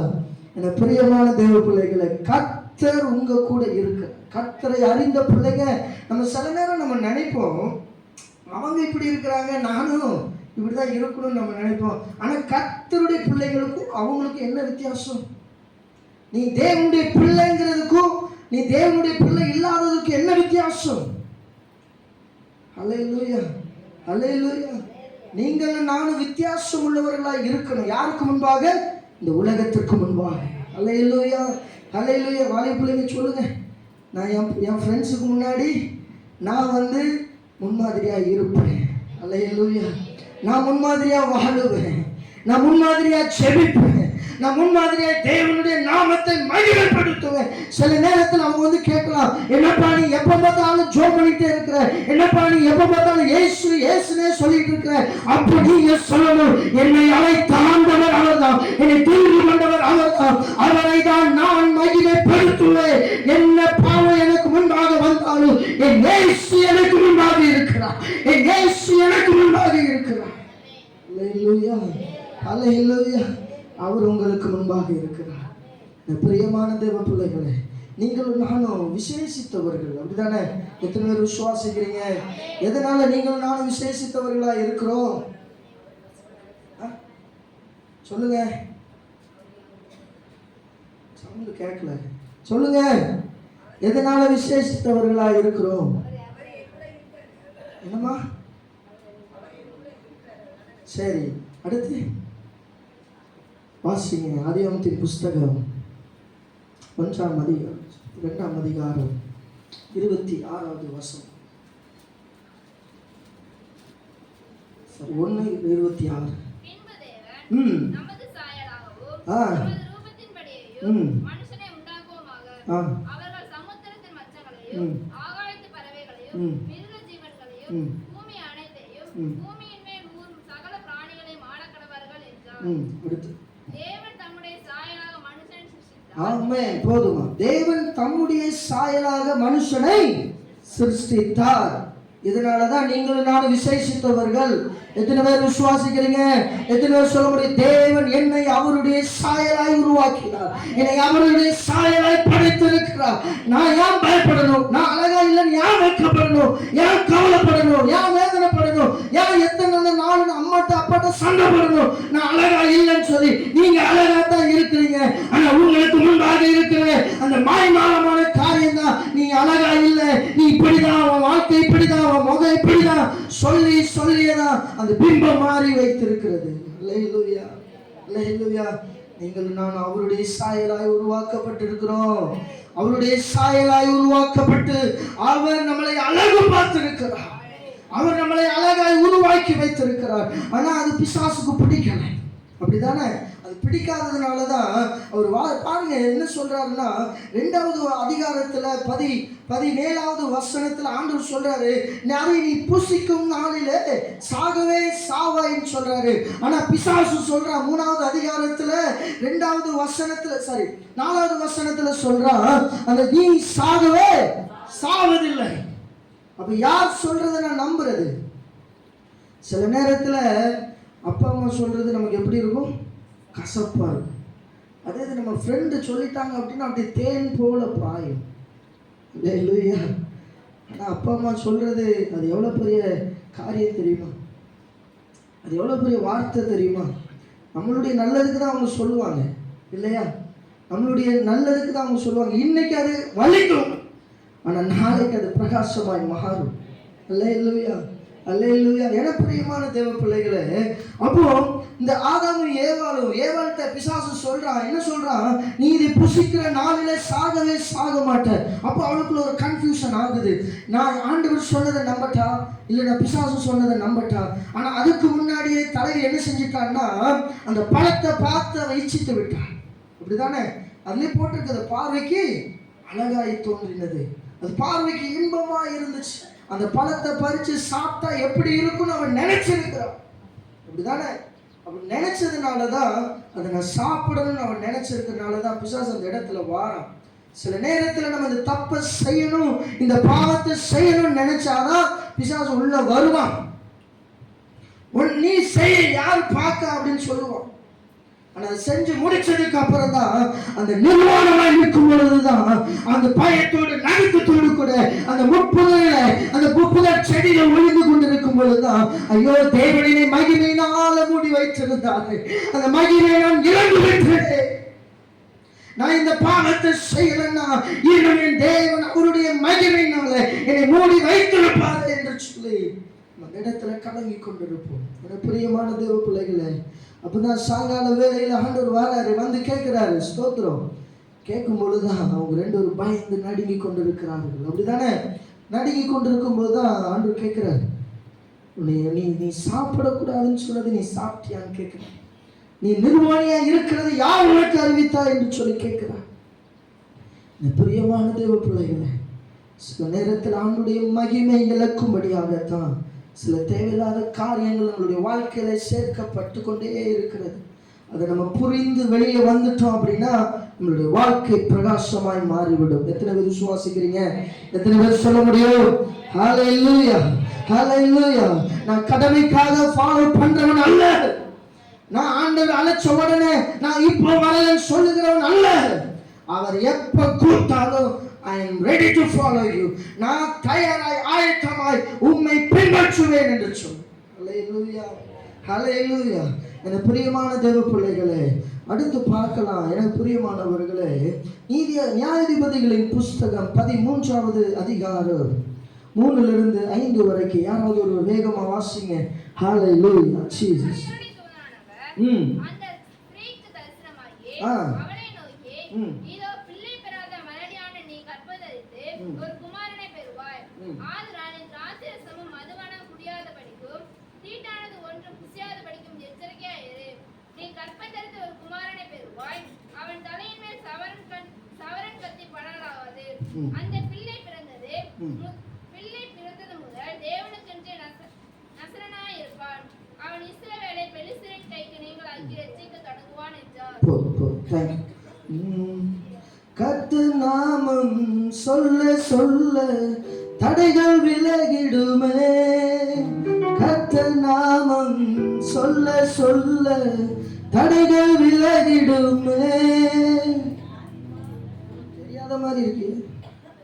என பிரியமான தேவ பிள்ளைகளை, கர்த்தர் உங்க கூட இருக்கு. கர்த்தரை அறிந்த பிள்ளைங்க நம்ம சில நேரம் நம்ம நினைப்போம், அவங்க இப்படி இருக்கிறாங்க, நானும் இப்படிதான் இருக்கணும்னு நம்ம நினைப்போம். ஆனா கர்த்தருடைய பிள்ளைகளுக்கும் அவங்களுக்கும் என்ன வித்தியாசம்? நீ தேவனுடைய பிள்ளைங்கிறதுக்கும் நீ தேவனுடைய பிள்ளை இல்லாததுக்கும் என்ன வித்தியாசம்? அல்லேலூயா, அல்லேலூயா. நீங்களும் நானும் வித்தியாசம் உள்ளவர்களா இருக்கணும். யாருக்கு முன்பாக? இந்த உலகத்திற்கு முன்பாக. அல்லேலூயா, அல்லேலூயா. வாலிப பிள்ளைங்க சொல்லுங்க, நான் என் ஃப்ரெண்ட்ஸுக்கு முன்னாடி நான் முன்மாதிரியா இருப்பேன். அல்லேலூயா. நான் முன்மாதிரியா வாழுவேன், நான் முன்மாதிரியா செபிப்பேன், நான் முன்மாதிரியா தேவனுடைய நாமத்தை மகிமைப்படுத்துவேன். சில நேரத்தில் அவங்க கேட்கலாம், என்னப்பா நீ எப்ப பார்த்தாலும் ஜோம் பண்ணிட்டே இருக்கிற, என்னப்பா நீ எப்ப பார்த்தாலும் இயேசு இயேசுனே சொல்லிட்டு இருக்கிற. அப்ப நீங்க சொல்லணும், என்னை அழைத்த ஆண்டவர் அவர்தான், என்னை தூண்டி கொண்டவர் அவர்தான், அவரை தான் நான் மகிமைப்படுத்துவேன். என்ன பாவம் எனக்கு முன்பாக வந்தாலும் என் இயேசு எனக்கு முன்பாக இருக்கிறார், என் இயேசு எனக்கு முன்பாக இருக்கிறார். அல்லேலூயா, அல்லேலூயா. அவர் உங்களுக்கு முன்பாக இருக்கிறார். பிரியமான தேவ பிள்ளைகளே, நீங்களும் நானும் விசேஷித்தவர்கள், அப்படிதானே? எத்தனை பேர் விசுவாசிக்கிறீங்க? எதனால நீங்களும் நானும் விசேஷித்தவர்களா இருக்கிறோம்? சொல்லுங்க, சவுண்ட் கேட்கல. சொல்லுங்க, எதனால விசேஷித்தவர்களா இருக்கிறோம்? என்னம்மா? சரி, அடுத்து வாசிங்க. ஆதியாகமத்தின் புஸ்தகம் 1ஆம் அதிகாரம் 2ஆம் அதிகாரம் 26வது வசனம். 1:26. பின்பு தேவன் நமது சாயலாகவும் நமது ரூபத்தின்படியேயும் மனுஷனை உண்டாக்குவோமாக, அவர்கள் சமுத்திரத்தின் மச்சங்களையும் ஆகாயத்து பறவைகளையும் மிருக ஜீவன்களையும் பூமி அனைத்தையும் பூமியின் மேல் ஊறும் சகல பிராணிகளையும் ஆளக்கடவர்கள் என்றார். தேவன் தம்முடைய சாயலாக மனுஷனை சிருஷ்டித்தார். ஆமென். போதுமா? தேவன் தம்முடைய சாயலாக மனுஷனை சிருஷ்டித்தார். இதனாலதான் நீங்களும் நானும் விசேஷித்தவர்கள். எத்தனை பேர் விசுவாசிக்கிறீங்க? எத்தனை பேர் சொல்ல முடியும்? தேவன் என்னை அவருடைய சாயலாய் உருவாக்கினார், என்னை அவருடைய சாயலாய் படைத்திருக்கிறார். நான் ஏன் பயப்படணும்? நான் அழகா இல்லைன்னு ஏன் வைக்கப்படணும்? ஏன் கவலைப்படணும்? ஏன் வேதனைப்படணும்? ஏன் எத்தனை நாள் அம்மாட்ட அப்பாட்ட சண்டை போடணும்? நான் அழகா இல்லைன்னு சொல்லி நீங்க அழகா தான் இருக்கிறீங்க. ஆனா உங்களுக்கு முன்பாக இருக்கிற அந்த மாய்மாலமான காரியம் தான், நீ அழகா இல்லை, நீ இப்படிதான், உன் வாழ்க்கை இப்படிதான், உன் முகம் இப்படிதான் சொல்லி சொல்லியதான் அந்த பிம்பம் மாறி வைத்திருக்கிறது. அல்லேலூயா, அல்லேலூயா. நீங்கள் நான் அவருடைய சாயலாய் உருவாக்கப்பட்டிருக்கிறோம். அவருடைய சாயலாய் உருவாக்கப்பட்டு அவர் நம்மளை அழகு பார்த்திருக்கிறார். அவர் நம்மளை அழகாய் உருவாக்கி வைத்திருக்கிறார். ஆனா அது பிசாசுக்கு பிடிக்கல. அப்படிதானே? அது பிடிக்காததுனாலதான் அவர் பாருங்க என்ன சொல்றாருன்னா, 2வது அதிகாரத்துல 17வது வசனத்துல ஆண்டவர் சொல்றாரு, அதை நீ புசிக்கும் நாளிலே சாகவே சாவாயின்னு சொல்றாரு. ஆனா பிசாசு சொல்றா 3வது அதிகாரத்துல 2வது வசனத்துல 4வது வசனத்துல சொல்றா, அந்த நீ சாகவே சாவதில்லை. அப்ப யார் சொல்றதை நான் நம்புறது? சில நேரத்துல அப்பா அம்மா சொல்றது நமக்கு எப்படி இருக்கும்? கசப்பா இருக்கும். அதே இது நம்ம ஃப்ரெண்டு சொல்லிட்டாங்க அப்படின்னா அப்படி தேன் போல பாயும். இல்லையா? ஆனால் அப்பா அம்மா சொல்றது அது எவ்வளோ பெரிய காரியம் தெரியுமா? அது எவ்வளோ பெரிய வார்த்தை தெரியுமா? நம்மளுடைய நல்லதுக்கு தான் அவங்க சொல்லுவாங்க, இல்லையா? நம்மளுடைய நல்லதுக்கு தான் அவங்க சொல்லுவாங்க. இன்னைக்கு அது வலிக்கும், ஆனால் நாளைக்கு அது பிரகாசமாய் மாறும். அல்லேலூயா, அல்லேலூயா. என பிரியமான தேவ பிள்ளைகளே, அப்போ இந்த ஆதாமும் ஏவாள்கிட்ட பிசாசு சொல்றான், என்ன சொல்றான்? நீ இதை புசிக்கிற நாளிலே சாகவே சாக மாட்ட. அப்போ அவளுக்குள்ள ஒரு கன்ஃபியூஷன் ஆகுது. நான் ஆண்டவர் சொன்னதை நம்பட்டா இல்லை நான் பிசாசு சொன்னதை நம்பட்டா? ஆனா அதுக்கு முன்னாடியே தலைவி என்ன செஞ்சுட்டான்னா, அந்த பழத்தை பார்த்து அவன் இச்சித்து விட்டான். அப்படிதானே? அதுலேயே போட்டிருக்கிறது, பார்வைக்கு அழகாய் தோன்றினது, அது பார்வைக்கு இன்பமா இருந்துச்சு. அந்த பழத்தை பறிச்சு சாப்பிட்டா எப்படி இருக்கும்னு அவன் நினைச்சிருக்கிறான். அப்படிதானே? அவன் நினைச்சதுனாலதான் அதை நான் சாப்பிடணும்னு அவன் நினைச்சிருக்கிறதுனாலதான் பிசாசு அந்த இடத்துல வாரான். சில நேரத்துல நம்ம இந்த தப்பை செய்யணும், இந்த பாவத்தை செய்யணும்னு நினைச்சாதான் பிசாசு உள்ள வருவான். நீ செய்ய யார் பார்க்க அப்படின்னு சொல்லுவான். ஆனா அதை செஞ்சு முடிச்சதுக்கு அப்புறம் தான் அந்த நிர்வாணமாய் நிற்கும் பொழுதுதான் அந்த பயத்தோடு நடுக்கத்தோடு கூட அந்த முப்புதல் செடியில ஒளிந்து கொண்டிருக்கும் பொழுதுதான், ஐயோ தேவனினை மகிமையினால மூடி வைத்திருந்தாரு, அந்த மகிமை நான் இழந்து விட்டேன், நான் இந்த பாவத்தை செய்யலன்னா இன்னும் என் தேவன் அவருடைய மகிமையினால என்னை மூடி வைத்திருப்பாரு என்று சொல்லி அந்த இடத்துல கலங்கி கொண்டிருப்போம். பிரியமான தேவ பிள்ளைகளே, அப்பதான் சாயங்கால வேலையில ஆண்டவர் வராரு, வந்து கேட்கிறாரு. ஸ்தோத்திரம். கேட்கும் பொழுதுதான் அவங்க 2 பேரும் பயந்து நடுங்கி கொண்டிருக்கிறார்கள். அப்படிதானே? நடுங்கி கொண்டிருக்கும் போதுதான் ஆண்டவர் கேட்கிறாரு, நீ சாப்பிடக்கூடாதுன்னு சொன்னது நீ சாப்பிட்டியான்னு கேட்கிறார். நீ நிர்வாணியா இருக்கிறது யார் உனக்கு அறிவித்தா என்று சொல்லி கேட்கிறார். பிரியமான தேவ பிள்ளைகளே, சில நேரத்தில் ஆண்டுடைய மகிமை இழக்கும்படியாகத்தான் சில தேவையில்லாத காரியங்கள் நம்மளுடைய வாழ்க்கையில சேர்க்கப்பட்டு கொண்டே இருக்கிறது. அதை நம்ம புரிந்து வெளியே வந்துட்டோம் அப்படின்னா நம்மளுடைய வாழ்க்கை பிரகாசமாய் மாறிவிடும். எத்தனை பேர் விசுவாசிக்கிறீங்க? எத்தனை பேர் சொல்ல முடியும்? ஹல்லேலூயா, ஹல்லேலூயா. நான் கடமைக்காக ஃபாலோ பண்றவன் அல்ல, நான் ஆண்டவர் அழைச்ச உடனே நான் இப்போ வரலன்னு சொல்லுகிறவன் அல்ல. அவர் எப்ப கூப்பிட்டாலும் I am ready to follow you. நான் தயாராய் ஆயத்தமாய் உம்மை பின்பற்றுவேன் என்று சொன்னார். அல்லேலூயா, ஹல்லேலூயா. எனக்கு பிரியமான தேவ பிள்ளைகளே, அடுத்து பார்க்கலாம். எனக்கு பிரியமானவர்களே, நியாயாதிபதிகளின் புஸ்தகம் 13வது அதிகாரம் 3லிருந்து 5 வரைக்கும் யாராவது ஒரு வேகமா வாசிங்க. ஹல்லேலூயா ஜீசஸ். அந்த ஸ்திரீக்கு தரிசனமாகி அவளை நோக்கி, இதோ பிள்ளை பெறாத மலடியான நீ கர்ப்பதரித்து ஒரு குமாரனை பெறுவாய். ஆதலால் நீ திராட்சைரசமும் மதுபானம் குடியாதபடிக்கும் தீட்டானது ஒன்றும் புசியாதபடிக்கும் எச்சரிக்கையாய் இரு. நீ கர்ப்பதரித்து ஒரு குமாரனை பெறுவாய். அவன் தலையின் மேல் சவரன் கத்தி படலாகாது. அந்த பிள்ளை பிறந்தது முதல் தேவனுக்கென்று நசரனாய் இருப்பான். அவன் இஸ்ரவேலை பெலிஸ்தரின் கைக்கு நீங்களாக்கி ரட்சிக்க தொடங்குவான் என்றார். கர்த்தர் நாமம் சொல்ல சொல்ல தடைகள் விலகிடுமே. கர்த்தர் நாமம் சொல்ல சொல்ல தடைகள் விலகிடுமே. தெரியாத மாதிரி இருக்கு.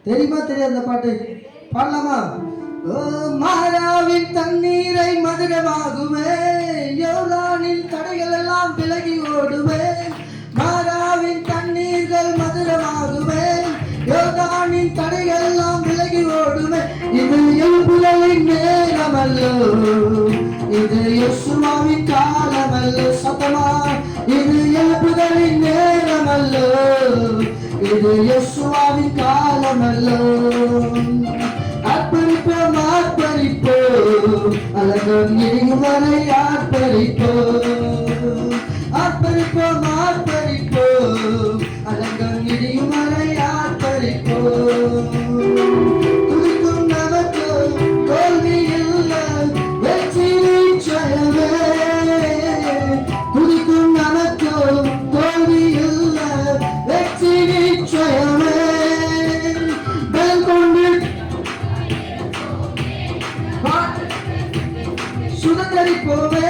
தெரியுமா தெரியாத பாட்டு பாடலாமா? மாறாவின் தண்ணீரை மதுரமாகுமே, யோர்தானின் தடைகள் எல்லாம் விலகி ஓடுமே. மாறாவின் தண்ணீர்கள் மதுரமாகுமே, யோர்தானின் தடைகள் எல்லாம் விலகி ஓடுமே. இது எழுப்புதலின் நேரமல்லோ, இது யோசுவாவின் காலமல்லோ. சத்தமா, இது எழுப்புதலின் நேரமல்லோ, இது யோசுவாவின் காலமல்லோ. அர்ப்பணிப்போம் ஆர்ப்பரிப்போம், அலங்கம் எரியும் வரை ஆர்ப்பரிப்போம். அர்ப்பணிப்போம் ஆர்ப்பரிப்போம், அலங்கம் எரியும் வரை ஆர்ப்பரிப்போம். துதிக்கும் நமக்கு தோல்வி இல்லை, வெற்றி நிச்சயமே. துதிக்கும் நமக்கு தோல்வி இல்லை, வெற்றி நிச்சயமே. சுதந்திரிப்போமே,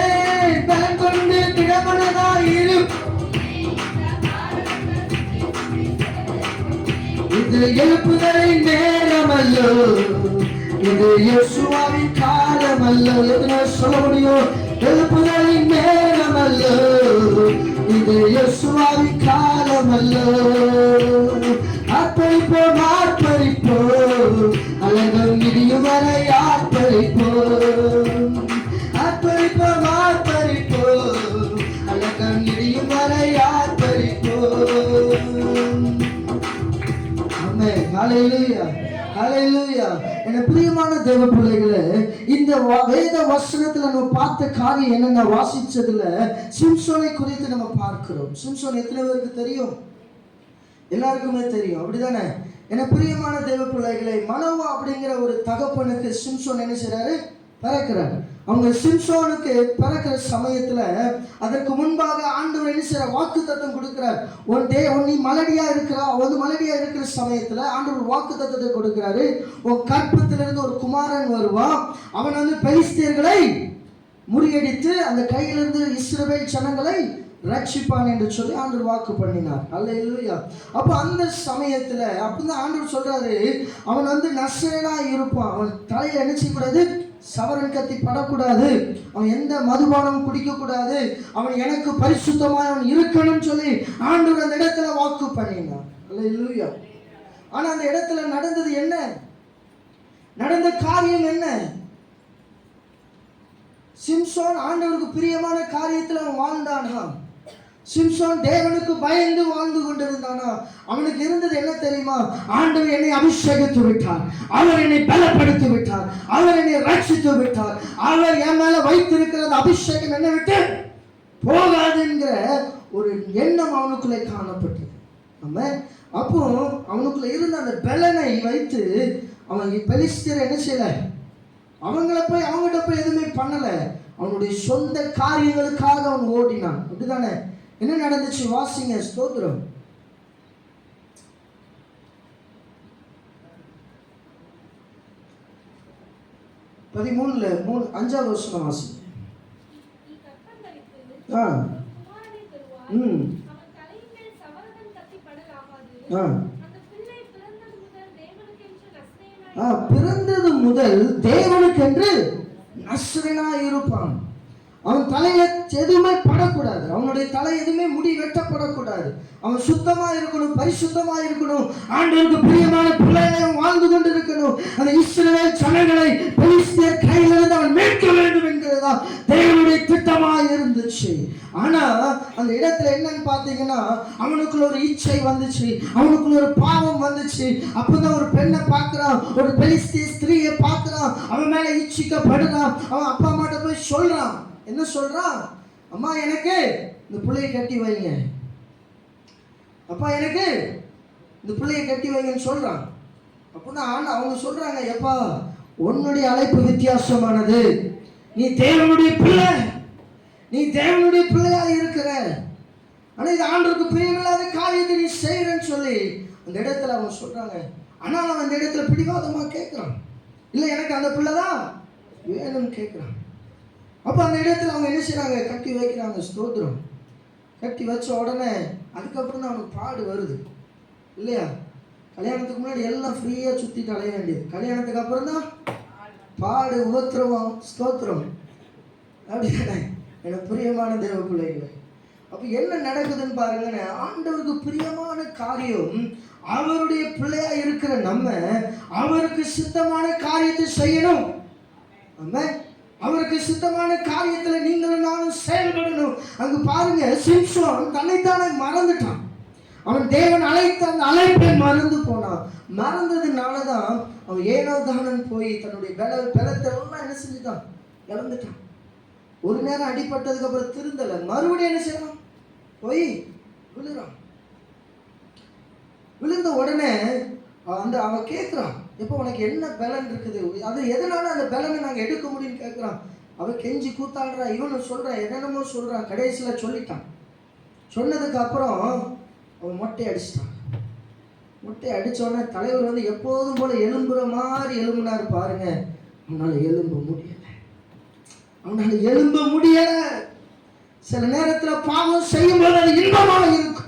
பலம் கொண்டு திடமனதாயிரு. இது எழுப்புதலின் நேரமல்லோ, இது யோசுவாவின் காலமல்லோ. எத்தனை சொல்ல முடியும்? எழுப்புதலின் நேரமல்லோ, இது யோசுவாவின் காலமல்லோ. ஆர்ப்பரிப்போம் ஆர்ப்பரிப்போம், அலங்கம் இடியும் வரை ஆர்ப்பரிப்போம். ஆர்ப்பரிப்போம் ஆர்ப்பரிப்போம், அலங்கம் இடியும் வரை ஆர்ப்பரிப்போம். ஆமென். ஹல்லேலூயா ஹல்லேலூயா. என பிரியமான தேவ பிள்ளைகளே, இந்த வேத வசனத்துல நம்ம பார்த்த காரியம் என்னென்ன வாசிச்சதுல சிம்சோனை குறித்து நம்ம பார்க்கிறோம். சிம்சோன் எத்தனை பேருக்கு தெரியும்? எல்லாருக்குமே தெரியும், அப்படிதானே? என பிரியமான தேவ பிள்ளைகளை, மனோவா அப்படிங்கிற ஒரு தகப்பனுக்கு சிம்சோன் என்ன செய்றாரு? பிறக்கிறார். அவங்க சிம்சோனுக்கு பிறக்கிற சமயத்துல அதற்கு முன்பாக ஆண்டவர் என்ன செய்யற? வாக்கு தத்தம் கொடுக்கிறார். நீ மலடியா இருக்கிறா, மலடியா இருக்கிற சமயத்துல ஆண்டவர் வாக்கு தத்தத்தை கொடுக்கிறாரு. உன் கற்பத்திலிருந்து ஒரு குமாரன் வருவான், அவன் பெலிஸ்தியர்களை முறியடித்து அந்த கையிலிருந்து இஸ்ரவேல் ஜனங்களை ரட்சிப்பான் என்று சொல்லி ஆண்டவர் வாக்கு பண்ணினார். அல்லேலூயா. அப்போ அந்த சமயத்துல அப்படிதான் ஆண்டவர் சொல்றாரு, அவன் நசரேனா இருப்பான். அவன் தலையில என்ன செய்யக்கூடாது? சவரன் கத்தி படக்கூடாது. அவன் எந்த மதுபானம் குடிக்க கூடாது. அவன் எனக்கு பரிசுத்தமாய் அவன் இருக்கணும்னு சொல்லி ஆண்டவர் அந்த இடத்துல வாக்கு பண்ணினார். அல்லேலூயா. ஆனா அந்த இடத்துல நடந்தது என்ன? நடந்த காரியம் என்ன? சிம்சோன் ஆண்டவருக்கு பிரியமான காரியத்தில் அவன் வாழ்ந்தானா? சிம்சோன் தேவனுக்கு பயந்து வாழ்ந்து கொண்டிருந்தானா? அவனுக்கு இருந்தது என்ன தெரியுமா? ஆண்டவர் என்னை அபிஷேகித்து விட்டார், அவர் என்னை பலப்படுத்தி விட்டார், அவர் என்னை ரட்சித்து விட்டார், அவர் என் மேல வைத்திருக்கிறது அபிஷேகம் என்னை விட்டு போகாது என்கிற ஒரு எண்ணம் அவனுக்குள்ளே காணப்பட்டது. ஆமென். அப்போ அவனுக்குள்ள இருந்த அந்த பலனை வைத்து அவன் பெலிஸ்தியர் என்ன செய்யல? அவங்ககிட்ட போய் எதுவுமே பண்ணல. அவனுடைய சொந்த காரியங்களுக்காக அவன் ஓடினான். அப்படிதானே? என்ன நடந்துச்சு? வாசிங்க. ஸ்தோத்திரம். பதிமூணுல 5வது வசனம் வாசிங்க. பிறந்தது முதல் தேவனுக்கென்று நசரேயனாய் இருப்பான். அவன் தலையில எதுவுமே படக்கூடாது, அவனுடைய தலை எதுவுமே முடி வெட்டப்படக்கூடாது. அவன் சுத்தமா இருக்கணும், பரிசுத்தமா இருக்கணும், ஆண்டவருக்கு பிரியமான பிள்ளையாக வாழ்ந்து கொண்டு இருக்கணும். அந்த இஸ்ரவேல் ஜனங்களை பெலிஸ்தியர் கையிலிருந்து அவன் மீட்க வேண்டும் என்கிறதுதான் தேவனுடைய திட்டமாக இருந்துச்சு. ஆனா அந்த இடத்துல என்னன்னு பாத்தீங்கன்னா, அவனுக்குள்ள ஒரு இச்சை வந்துச்சு, அவனுக்குள்ள ஒரு பாவம் வந்துச்சு. அப்பதான் ஒரு பெண்ணை பார்க்கிறான், ஒரு பெலிஸ்திய ஸ்திரீயை பார்க்கிறான், அவன் மேல இச்சிக்கப்படுறான். அவன் அப்பா அம்மாட்ட போய் சொல்றான். என்ன சொல்றான்? அம்மா எனக்கு இந்த பிள்ளையை கட்டி வைங்க, அப்பா எனக்கு இந்த பிள்ளையை கட்டி வைங்கன்னு சொல்றான். அப்பதான் அவங்க சொல்றாங்க, எப்பா உன்னுடைய அழைப்பு வித்தியாசமானது, நீ தேவனுடைய பிள்ளை, நீ தேவனுடைய பிள்ளையா இருக்கிற, ஆனா இது ஆண்டவருக்கு பிரியமில்லாத காரியத்தை நீ செய்யறன்னு சொல்லி அந்த இடத்துல அவங்க சொல்றாங்க. ஆனால் அவன் அந்த இடத்துல பிடிவாதமா கேட்கிறான், இல்லை எனக்கு அந்த பிள்ளை தான் வேணும்னு கேட்கிறான். அப்போ அந்த இடத்துல அவங்க என்ன செய்யறாங்க? கட்டி வைக்கிறாங்க. ஸ்தோத்திரம். கட்டி வச்ச உடனே அதுக்கப்புறம் தான் அவனுக்கு பாடு வருது இல்லையா? கல்யாணத்துக்கு முன்னாடி எல்லாம் ஃப்ரீயாக சுற்றிட்டு அலைய வேண்டியது, கல்யாணத்துக்கு அப்புறம் தான் பாடு, உபத்திரவம். ஸ்தோத்திரம். அப்படின்னா எனக்கு பிரியமான தேவ பிள்ளைகளை, அப்போ என்ன நடக்குதுன்னு பாருங்க. ஆண்டவருக்கு பிரியமான காரியம், அவருடைய பிள்ளையா இருக்கிற நம்ம அவருக்கு சித்தமான காரியத்தை செய்யணும். ஆமென். அவருக்கு சித்தமான காரியத்துல நீங்களும் நானும் செயல்படணும். அங்கு பாருங்க, சிம்சோன் தன்னைத்தானே மறந்துட்டான். அவன் தேவன் அழைத்த அந்த அழைப்பை மறந்து போனான். மறந்ததுனாலதான் அவன் ஏனோ தானன் போய் தன்னுடைய பலத்தெல்லாம் என்ன செஞ்சுட்டான்? இழந்துட்டான். ஒரு நேரம் அடிபட்டதுக்கு அப்புறம் திருந்தல, மறுபடியும் என்ன செய்யறான்? போய் விழுறான். விழுந்த உடனே அவன் கேட்கிறான், எப்போ உனக்கு என்ன பலன் இருக்குது, அது எதனால அந்த பலனை நாங்கள் எடுக்க முடியும்னு கேட்குறான். அவன் கெஞ்சி கூத்தாடுறா, இவனு சொல்கிறான், என்னென்னமோ சொல்கிறான். கடைசியில் சொல்லிட்டான். சொன்னதுக்கு அப்புறம் அவன் மொட்டை அடிச்சிட்டான். மொட்டை அடித்தோடனே தலைவர் வந்து எப்போதும் போல எலும்புற மாதிரி எலும்புனாரு பாருங்க. அவனால் எலும்ப முடியலை, அவனால் எலும்ப முடியலை. சில நேரத்தில் பாவம் செய்யும்போது அது இன்பமாக இருக்கும்,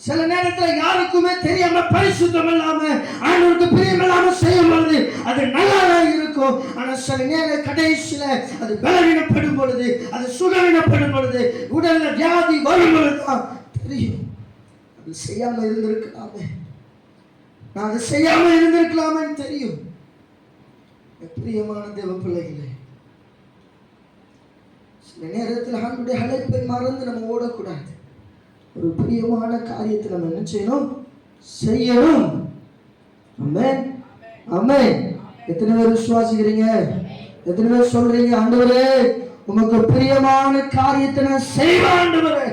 சில நேரத்தில் யாருக்குமே தெரியாம பரிசுத்தம் இல்லாம ஆண்டவருக்கு பிரியமில்லாம செய்யும் பொழுது அது நல்லா இருக்கும். ஆனா சில நேரம் கடைசியில அது பலவீனப்படும் பொழுது, அது சுகவீனப்படும் பொழுது, உடல்ல வியாதி வரும் பொழுதுதான் தெரியும். அது செய்யாம இருந்திருக்கலாமே, நான் அதை செய்யாம இருந்திருக்கலாமே தெரியும். பிரியமான தேவ பிள்ளைகளே, சில நேரத்தில் ஆண்டவருடைய அழைப்பை மறந்து நம்ம ஓடக்கூடாது. ஒரு பிரியமான காரியத்தை நம்ம என்ன செய்யணும்? செய்யணும். ஆமென், ஆமென். எத்தனை பேர் விசுவாசிக்கிறீங்க? எத்தனை பேர் சொல்றீங்க, ஆண்டவரே உமக்கு பிரியமான காரியத்தை நான் செய்வேன் ஆண்டவரே,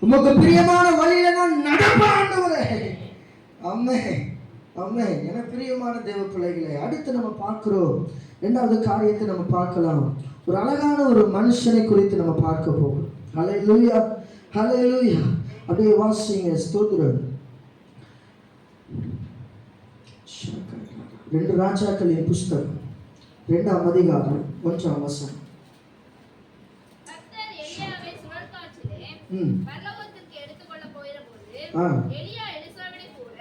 உமக்கு பிரியமான வழியில நான் நடப்பேன் ஆண்டவரே. ஆமென், ஆமென். என பிரியமான தேவ பிள்ளைகளை, அடுத்து நம்ம பார்க்கிறோம் இரண்டாவது காரியத்தை நம்ம பார்க்கலாம். ஒரு அழகான ஒரு மனுஷனை குறித்து நம்ம பார்க்க போகிறோம். ஹல்லேலூயா, ஹல்லேலூயா. அப்படியே வாசிங்க. ஸ்தோத்திரம். 2 ராஜாக்களின் புஸ்தகம் 2ஆம் அதிகாரம் 1ஆம் வசனம். கர்த்தர் எலியாவை சுழற்காற்றிலே பரலோகத்திற்கு எடுத்துக்கொள்ள போகிறபோது எலியா எலிசாவிடை கூட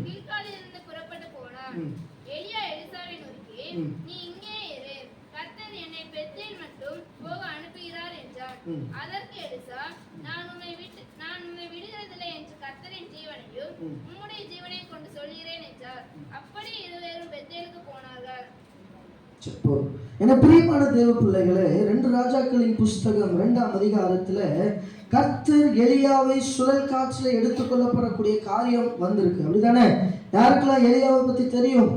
கில்காலிலிருந்து புறப்பட்டு போனான். எலியா எலிசாவை நோக்கி, நீ இங்கே இரு, கர்த்தர் என்னை பெத்தேல் மட்டும் போக அனுப்புகிறார் என்றார். அதற்கு எலிசா, நான் உன்னை விடுகிறதில்லை என்று கர்த்தரின் ஜீவனையும் உம்முடைய ஜீவனை கொண்டு சொல்கிறேன் என்றார். அப்படி இருவரும் பெத்தேலுக்கு போனார்கள். என பிரியமான தேவ பிள்ளைகளே, 2 ராஜாக்களின் புஸ்தகம் 2ஆம் அதிகாரத்துல கர்த்தர் எலியாவை சுழல் காற்றில் எடுத்துக்கொள்ளப்படக்கூடிய காரியம் வந்திருக்கு. அப்படிதானே? யாருக்கெல்லாம் எலியாவை பத்தி தெரியும்?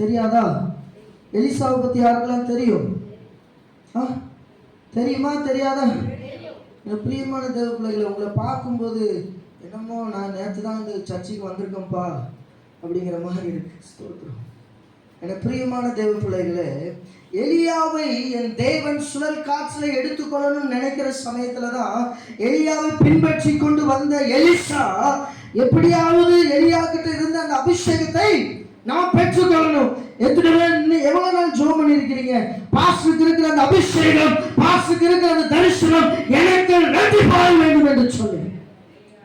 தெரியாதா? எலிசாவை பத்தி யாருக்கெல்லாம் தெரியும்? தெரியுமா, தெரியாதா? பிரியமான தேவ பிள்ளைகளை, உங்களை பார்க்கும்போது என்னமோ நான் நேற்று தான் இந்த சர்ச்சுக்கு வந்திருக்கேன்ப்பா அப்படிங்கிற மாதிரி இருக்கு. ஸ்தோத்திரம். என பிரியமான தேவ பிள்ளைகளே, எலியாவை என் தேவன் சுழல் காற்றில் எடுத்துக்கொள்ளணும்னு நினைக்கிற சமயத்துலதான் எலியாவை பின்பற்றி கொண்டு வந்த எலிசா எப்படியாவது எலியா கிட்ட இருந்த அந்த அபிஷேகத்தை நாம் பெற்றுக்கொள்ளணும். எவ்வளவு நாள் ஜெபம் பண்ணி இருக்கிறீங்க, பாஸ்டருக்கு இருக்கிற அந்த அபிஷேகம், பாஸ்டருக்கு இருக்கிற அந்த தரிசனம் எனக்கு ரெட்டிப்பாக வேண்டும் என்று சொல்லி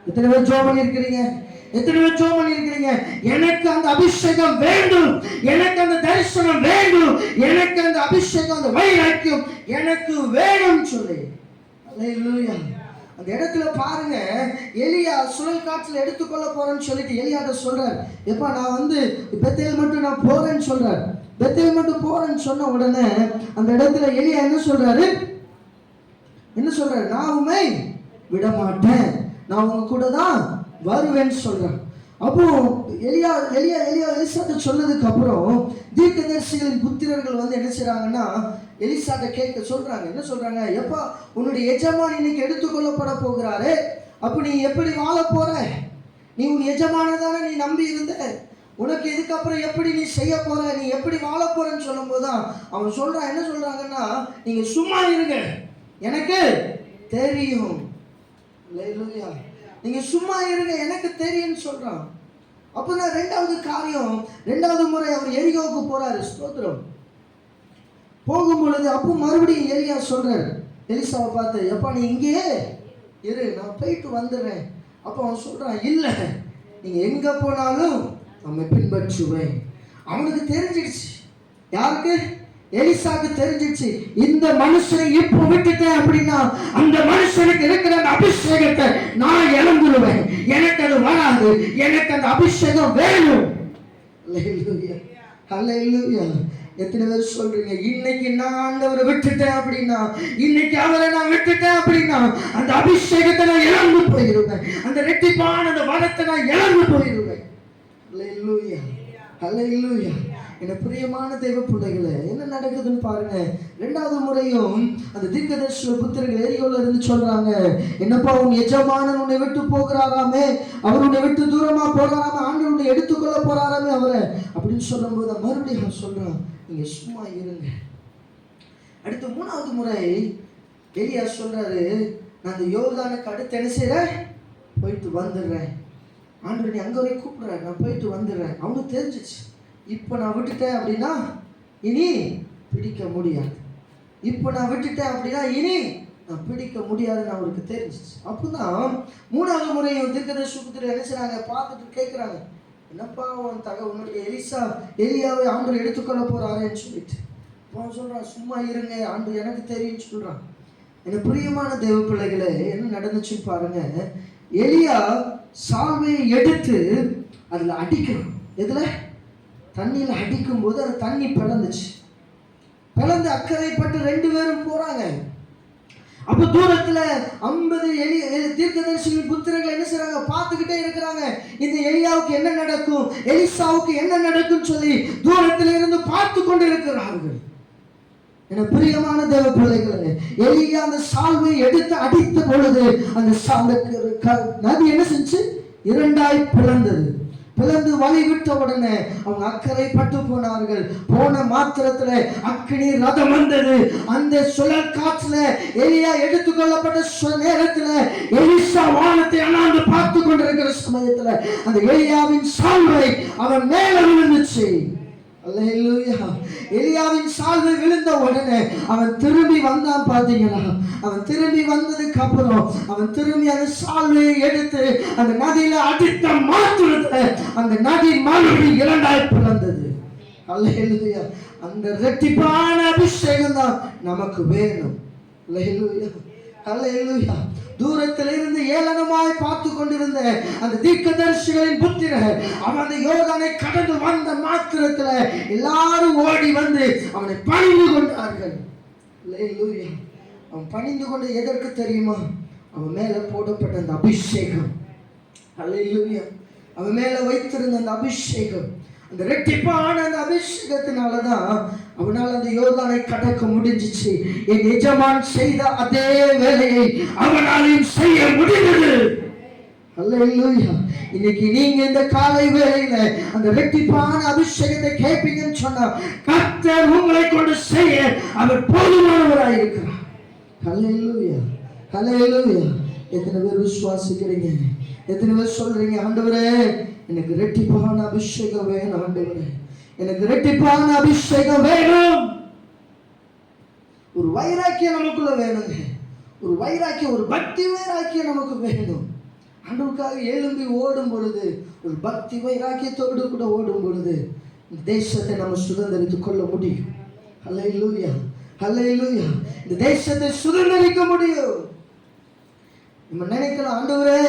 எத்தனை பேர் ஜெபம் பண்ணி இருக்கிறீங்க? எத்தனை பேர் ஜெபம் பண்ணிருக்கிறீங்க, எனக்கு அந்த அபிஷேகம் வேண்டும், எனக்கு அந்த தரிசனம் வேண்டும், எனக்கு அந்த அபிஷேகம், அந்த வைராக்கியம் எனக்கு வேணும் சொல்லி. அல்லேலூயா. அந்த இடத்துல பாருங்க, எலியா சுழல் காற்றுல எடுத்துக்கொள்ள போறேன்னு சொல்லிட்டு எலியாட்ட சொல்றார், எப்பா நான் பெத்தேல் மட்டும் நான் போறேன்னு சொல்றார். பெத்தேல் மட்டும் போறேன்னு சொன்ன உடனே அந்த இடத்துல எலியா என்ன சொல்றாரு, நான் உண்மை விட மாட்டேன், நான் உங்க கூட தான் வருவேன்னு சொல்றேன். அப்போ எலிசாட்ட சொன்னதுக்கு அப்புறம் தீர்க்கதரிசிகளின் புத்திரர்கள் என்ன செய்றாங்கன்னா எலிசாட்ட கேட்க சொல்றாங்க. என்ன சொல்றாங்க, எப்பா உன்னுடைய எஜமான் இன்னைக்கு எடுத்துக்கொள்ளப்பட போகிறாரே, அப்ப நீ எப்படி வாழ போற, நீ உன் எஜமானதான நீ நம்பி இருந்த, உனக்கு இதுக்கப்புறம் எப்படி நீ செய்ய போற, நீ எப்படி வாழ போறன்னு சொல்லும் போதுதான் அவன் சொல்றான், என்ன சொல்றாங்கன்னா, நீங்க சும்மா இருங்க, எனக்கு தெரியும். நீங்க சும்மா இருங்க, எனக்கு தெரியும்னு சொல்றான். அப்பதான் ரெண்டாவது முறை அவர் எரிகோவுக்கு போறாரு. ஸ்தோத்திரம். போகும் பொழுது அப்போ மறுபடியும் எலியா சொல்றாரு எலிசாவை பார்த்து, எப்பா நீ இங்கேயே இரு, நான் போயிட்டு வந்துடுறேன். அப்போ அவன் சொல்றான், இல்லை நீங்க எங்க போனாலும் நம்ம பின்பற்றுவேன். அவனுக்கு தெரிஞ்சிடுச்சு. யாருக்கு? எலிசாக்கு தெரிஞ்சிடுச்சு, இந்த மனுஷனை இப்போ விட்டுட்டேன் அப்படின்னா அந்த மனுஷனுக்கு இருக்கிற அந்த அபிஷேகத்தை நான் இழந்துருவேன், எனக்கு அது வராது, எனக்கு அந்த அபிஷேகம் வேணும். அல்லேலூயா, அல்லேலூயா. எத்தனை பேர் சொல்றீங்க, இன்னைக்கு நான் ஆண்டவரை விட்டுட்டேன் அப்படின்னா, இன்னைக்கு அவரை நான் விட்டுட்டேன் அப்படின்னா அந்த அபிஷேகத்தை நான் இழந்து போயிருவேன், அந்த ரெட்டிப்பான அந்த வரத்தை நான் இழந்து போயிருவேன். அல்லேலூயா, அல்லேலூயா. என்ன பிரியமான தெய்வ பிள்ளைகளே, என்ன நடக்குதுன்னு பாருங்க. ரெண்டாவது முறையும் அந்த தீர்க்கதரிசி புத்திரர்கள் எரிகோல இருந்து சொல்றாங்க, என்னப்பா உன் எஜமானன் உன்னை விட்டு போகிறாராமே, அவர் உன்னை விட்டு தூரமா போகிறாராமே, ஆண்டவர் உன்னை எடுத்துக்கொள்ள போறாராமே அவரை அப்படின்னு சொல்லும் போது மறுபடியும் சொல்றான், நீங்க சும்மா இருங்க. அடுத்து மூணாவது முறை எலியா சொல்றாரு, நான் அந்த யோர்தானுக்கு அடுத்து என்ன செய்றேன், போயிட்டு வந்துடுறேன். ஆண்டவர் நீ அங்க வரைக்கும் கூப்பிடுறேன், நான் போயிட்டு வந்துடுறேன். அவனுக்கு தெரிஞ்சிச்சு, இப்போ நான் விட்டுட்டேன் அப்படின்னா இனி பிடிக்க முடியாது, இப்போ நான் விட்டுட்டேன் அப்படின்னா இனி நான் பிடிக்க முடியாதுன்னு அவருக்கு தெரிஞ்சிச்சு. அப்போதான் மூணாவது முறையும் தீர்க்கதரிசி புத்திரர் என்ன செய்றாங்க, பார்த்துட்டு கேட்குறாங்க, என்னப்பா உன்னுடைய எலியாவை ஆண்டவர் எடுத்துக்கொள்ள போறாருன்னு சொல்லிட்டு. அவன் சொல்றான், சும்மா இருங்க, ஆண்டவர் எனக்கு தெரியும்னு சொல்றான். என்ன பிரியமான தேவ பிள்ளைகளே, என்ன நடந்துச்சுன்னு பாருங்க. எலியா சால்வையை எடுத்து அதுல அடிக்கணும். எதுல? தண்ணியில அடிக்கும் போது அது தண்ணி பிளந்துச்சு. பிளந்து அக்கறைப்பட்டு ரெண்டு பேரும் போறாங்க. அப்ப தூரத்துல 50 தீர்க்கதரிசிகளின் புத்திரர்கள் என்ன செய்றாங்க, பார்த்துக்கிட்டே இருக்கிறாங்க. இந்த எலியாவுக்கு என்ன நடக்கும், எலிசாவுக்கு என்ன நடக்கும் சொல்லி தூரத்துல இருந்து பார்த்து கொண்டு இருக்கிறார்கள். என பிரியமான தேவ பிள்ளைகளே, எலியா அந்த சால்வை எடுத்து அடித்த பொழுது அந்த நதி என்ன செஞ்சு இரண்டாய் பிளந்தது. பிளந்து வழி விட்ட உடனே அவங்க அக்கறைப்பட்டு போனார்கள். போன மாத்திரத்துல அக்கினி ரதம் வந்தது. அந்த சுழல் காற்றுல எலியா எடுத்துக்கொள்ளப்பட்ட நேரத்துல எலிசா வானத்தை அண்ணாந்து பார்த்து கொண்டிருக்கிற சமயத்துல அந்த எலியாவின் சால்வை அவன் மேல விழுந்துச்சு. அல்லேலூயா. எலியாவின் சால்வை விழுந்த உடனே அவன் திரும்பி வந்தான். பாத்தீங்களா? அவன் திரும்பி வந்ததுக்கு அப்புறம் அவன் திரும்பி அந்த சால்வையை எடுத்து அந்த நதியில அடித்த மாத்திரத்துல அந்த நதி மறுபடியும் இரண்டாய் பிளந்தது. அல்லேலூயா. அந்த இரட்டிப்பான அபிஷேகம் தான் நமக்கு வேணும். அல்லேலூயா, அல்லேலூயா. தூரத்தில் இருந்து ஏளனமாய் பார்த்து கொண்டிருந்த அந்த தீர்க்கதரிசிகளின் புத்திரர் அவன் அந்த யோர்தானை கடந்து வந்த மாத்திரத்துல எல்லாரும் ஓடி வந்து அவனை பணிந்து கொண்டார்கள். அல்லேலூயா. அவன் பணிந்து கொண்டு எதற்கு தெரியுமா? அவன் மேல போடப்பட்ட அந்த அபிஷேகம். அல்லேலூயா. அவன் மேல வைத்திருந்த அந்த அபிஷேகம், அந்த இரட்டிப்பான அந்த அபிஷேகத்தினாலதான் அவனால் அந்த யோர்தானை கடக்க முடிஞ்சிச்சு. என் எஜமான் செய்த அதே வேலையை அவனாலையும் செய்ய முடிந்தது. அல்லேலூயா. இன்னைக்கு நீங்க இந்த காலை வேளையில அந்த இரட்டிப்பான அபிஷேகத்தை கேட்பீங்கன்னு சொன்னா கர்த்தர் உங்களை கொண்டு செய்ய அவர் போதுமானவராய் இருக்கிறார். அல்லேலூயா, அல்லேலூயா. எத்தனை பேர் விசுவாசிக்கிறீங்க? எத்தனை பேர் சொல்றீங்க, ஆண்டவரே எனக்கு இரட்டிப்பான அபிஷேகம் வேணும், ஆண்டவரே எனக்கு இரட்டிப்பான அபிஷேகம் வேணும். ஒரு வைராக்கியம் நமக்குள்ள வேணுங்க. ஒரு வைராக்கியம், ஒரு பக்தி வைராக்கியம் நமக்கு வேணும். ஆண்டவருக்காக எழும்பி ஓடும் பொழுது, ஒரு பக்தி வைராக்கியத்தோடு கூட ஓடும் பொழுது இந்த தேசத்தை நம்ம சுதந்திரித்துக் கொள்ள முடியும். ஹல்லேலூயா, ஹல்லேலூயா. இந்த தேசத்தை சுதந்திரிக்க முடியும். நம்ம நினைக்கலாம், ஆண்டவரே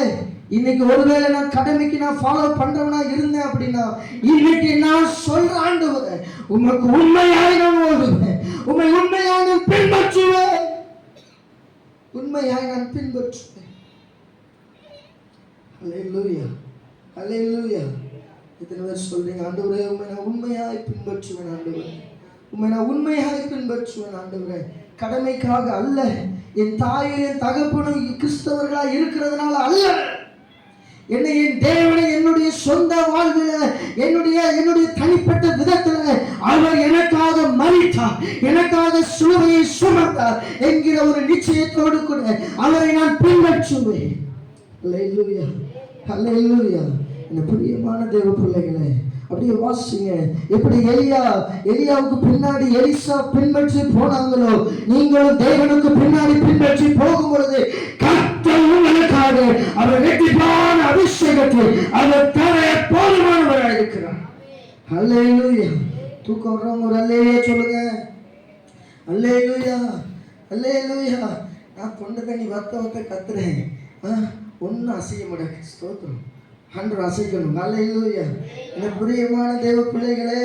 இன்னைக்கு ஒருவேளை நான் கடமைக்கு நான் ஃபாலோ பண்றவனா இருந்தேன் அப்படின்னா, இன்னைக்கு நான் சொல்றேன் ஆண்டவரே, உமக்கு உண்மையாய் நான் ஓடுவேன், உண்மை உண்மையாய் நான் பின்பற்றுவேன், உண்மையாய் நான் பின்பற்றுவேன். ஹல்லேலூயா, ஹல்லேலூயா. இத்தனை பேர் சொல்றீங்க, ஆண்டவரே உண்மை நான் உண்மையாய் பின்பற்றுவேன், ஆண்டவரே உண்மை நான் உண்மையாய் பின்பற்றுவேன் ஆண்டவரே. கடமைக்காக அல்ல, என் தாயும் என் தகப்பனும் கிறிஸ்தவர்களா இருக்கிறதுனால அல்ல, என்னை என் தேவனை என்னுடைய சொந்த வாழ்வில் என்னுடைய தனிப்பட்ட விதத்தில் அவர் எனக்காக மரித்தார், எனக்காக சிலுவையை சுமந்தார் என்கிற ஒரு நிச்சயத்தோடு கூட அவரை நான் பின்பற்றுவேன். ஹல்லேலூயா, ஹல்லேலூயா. என்ன பிரியமான தேவ பிள்ளைகளே, அப்படியே வாசிங்க. எப்படி எலியாவுக்கு பின்னாடி எலிசா பின்பற்றி போனாங்களோ, நீங்களும் தேவனுக்கு பின்னாடி பின்பற்றி போகும் பொழுது கர்த்தர் உங்களுக்காக அவர் வெற்றிப்பான அபிஷேகத்தை அவர் தர போதுமானவராக இருக்கிறார். ஹல்லேலூயா. தூக்கம் வர்றவங்க ஒரு அல்லேலூயா சொல்லுங்க. அல்லேலூயா, அல்லேலூயா. நான் கொண்டு தண்ணி வத்த கத்துறேன், ஒன்னும் அசைய மாட்டேன். ஸ்தோத்திரம். அன்று அசைக்கணும். ஹல்லேலூயா. இந்த பிரியமான தேவ பிள்ளைகளே,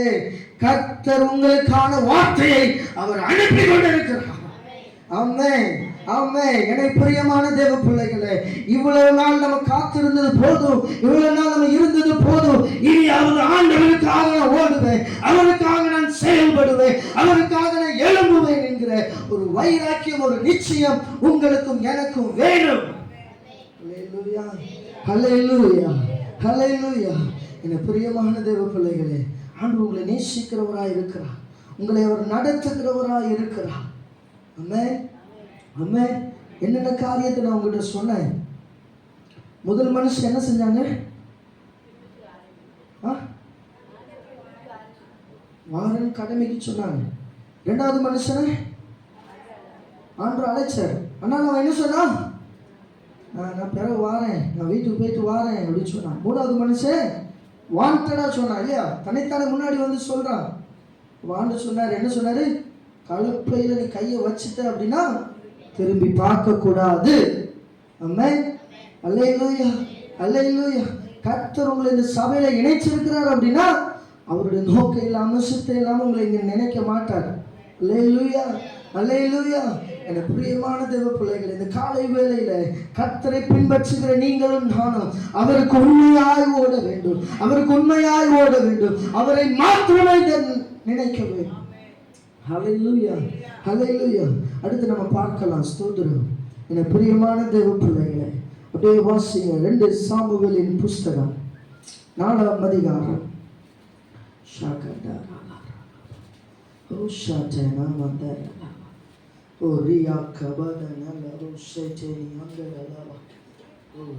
கர்த்தர் உங்களுக்கான வார்த்தையை அவர் அனுப்பி கொண்டிருக்கிறார். ஆமென், ஆமென். எனக்கு பிரியமான தேவ பிள்ளைகளே, இவ்வளவு நாள் நம்ம காத்திருந்தது போதும், இவ்வளவு நாள் நம்ம இருந்தது போதும். இனியாவது ஆண்டவருக்காக நான் ஓடுவேன், அவருக்காக நான் செயல்படுவேன், அவருக்காக நான் எழும்புவேன் என்கிற ஒரு வைராக்கியம், ஒரு நிச்சயம் உங்களுக்கும் எனக்கும் வேணும். ஹல்லேலூயா, ஹல்லேலூயா, ஹல்லேலூயா. என பிரியமான தேவ பிள்ளைகளே, ஆண்டவர் உங்களை நேசிக்கிறவராய் இருக்கிறார், உங்களை அவர் நடத்துகிறவராய் இருக்கிறார். ஆமென், ஆமென். என்னென்ன காரியத்தை நான் உங்ககிட்ட சொன்னேன். முதல் மனுஷன் என்ன செஞ்சாங்க? வாரன் கடமைக்கு சொன்னாங்க. இரண்டாவது மனுஷனை ஆண்டவர் அழைச்சார். ஆனால் அவன் என்ன சொன்னான்? நான் பிறகு வாரேன், நான் வீட்டுக்கு போயிட்டு வாரேன் அப்படின்னு சொன்னான். மூணாவது மனுஷன் வாண்டடா சொன்னான் இல்லையா, தன்னைத்தானே முன்னாடி வந்து சொல்றான். வாண்டு சொன்னார், என்ன சொன்னாரு? கலப்பையில நீ கையை வச்சுட்ட அப்படின்னா திரும்பி பார்க்க கூடாது. ஆமென், அல்லேலூயா, அல்லேலூயா. கர்த்தர் உங்களை இந்த சபையில இணைச்சிருக்கிறார் அப்படின்னா அவருடைய நோக்கம் இல்லாம சித்தம் இல்லாம உங்களை இங்க நினைக்க மாட்டார். அல்லேலூயா, அல்லேலூயா. என பிரியமான தேவ பிள்ளைகள், இந்த காலை வேளையில கர்த்தரை பின்பற்றுகிற நீங்களும் நானும் அவருக்கு உண்மையாய் ஓட வேண்டும், அவருக்கு உண்மையாய் ஓட வேண்டும், அவரை மாத்திரமே நினைக்க வேண்டும். ஹல்லேலூயா, ஹல்லேலூயா. அடுத்து நம்ம பார்க்கலாம். ஸ்தோத்திரம். என பிரியமான தேவ பிள்ளைகளை, அப்படியே வாசிங்க. 2 சாமுவேலின் புஸ்தகம் 4ஆம் அதிகாரம்.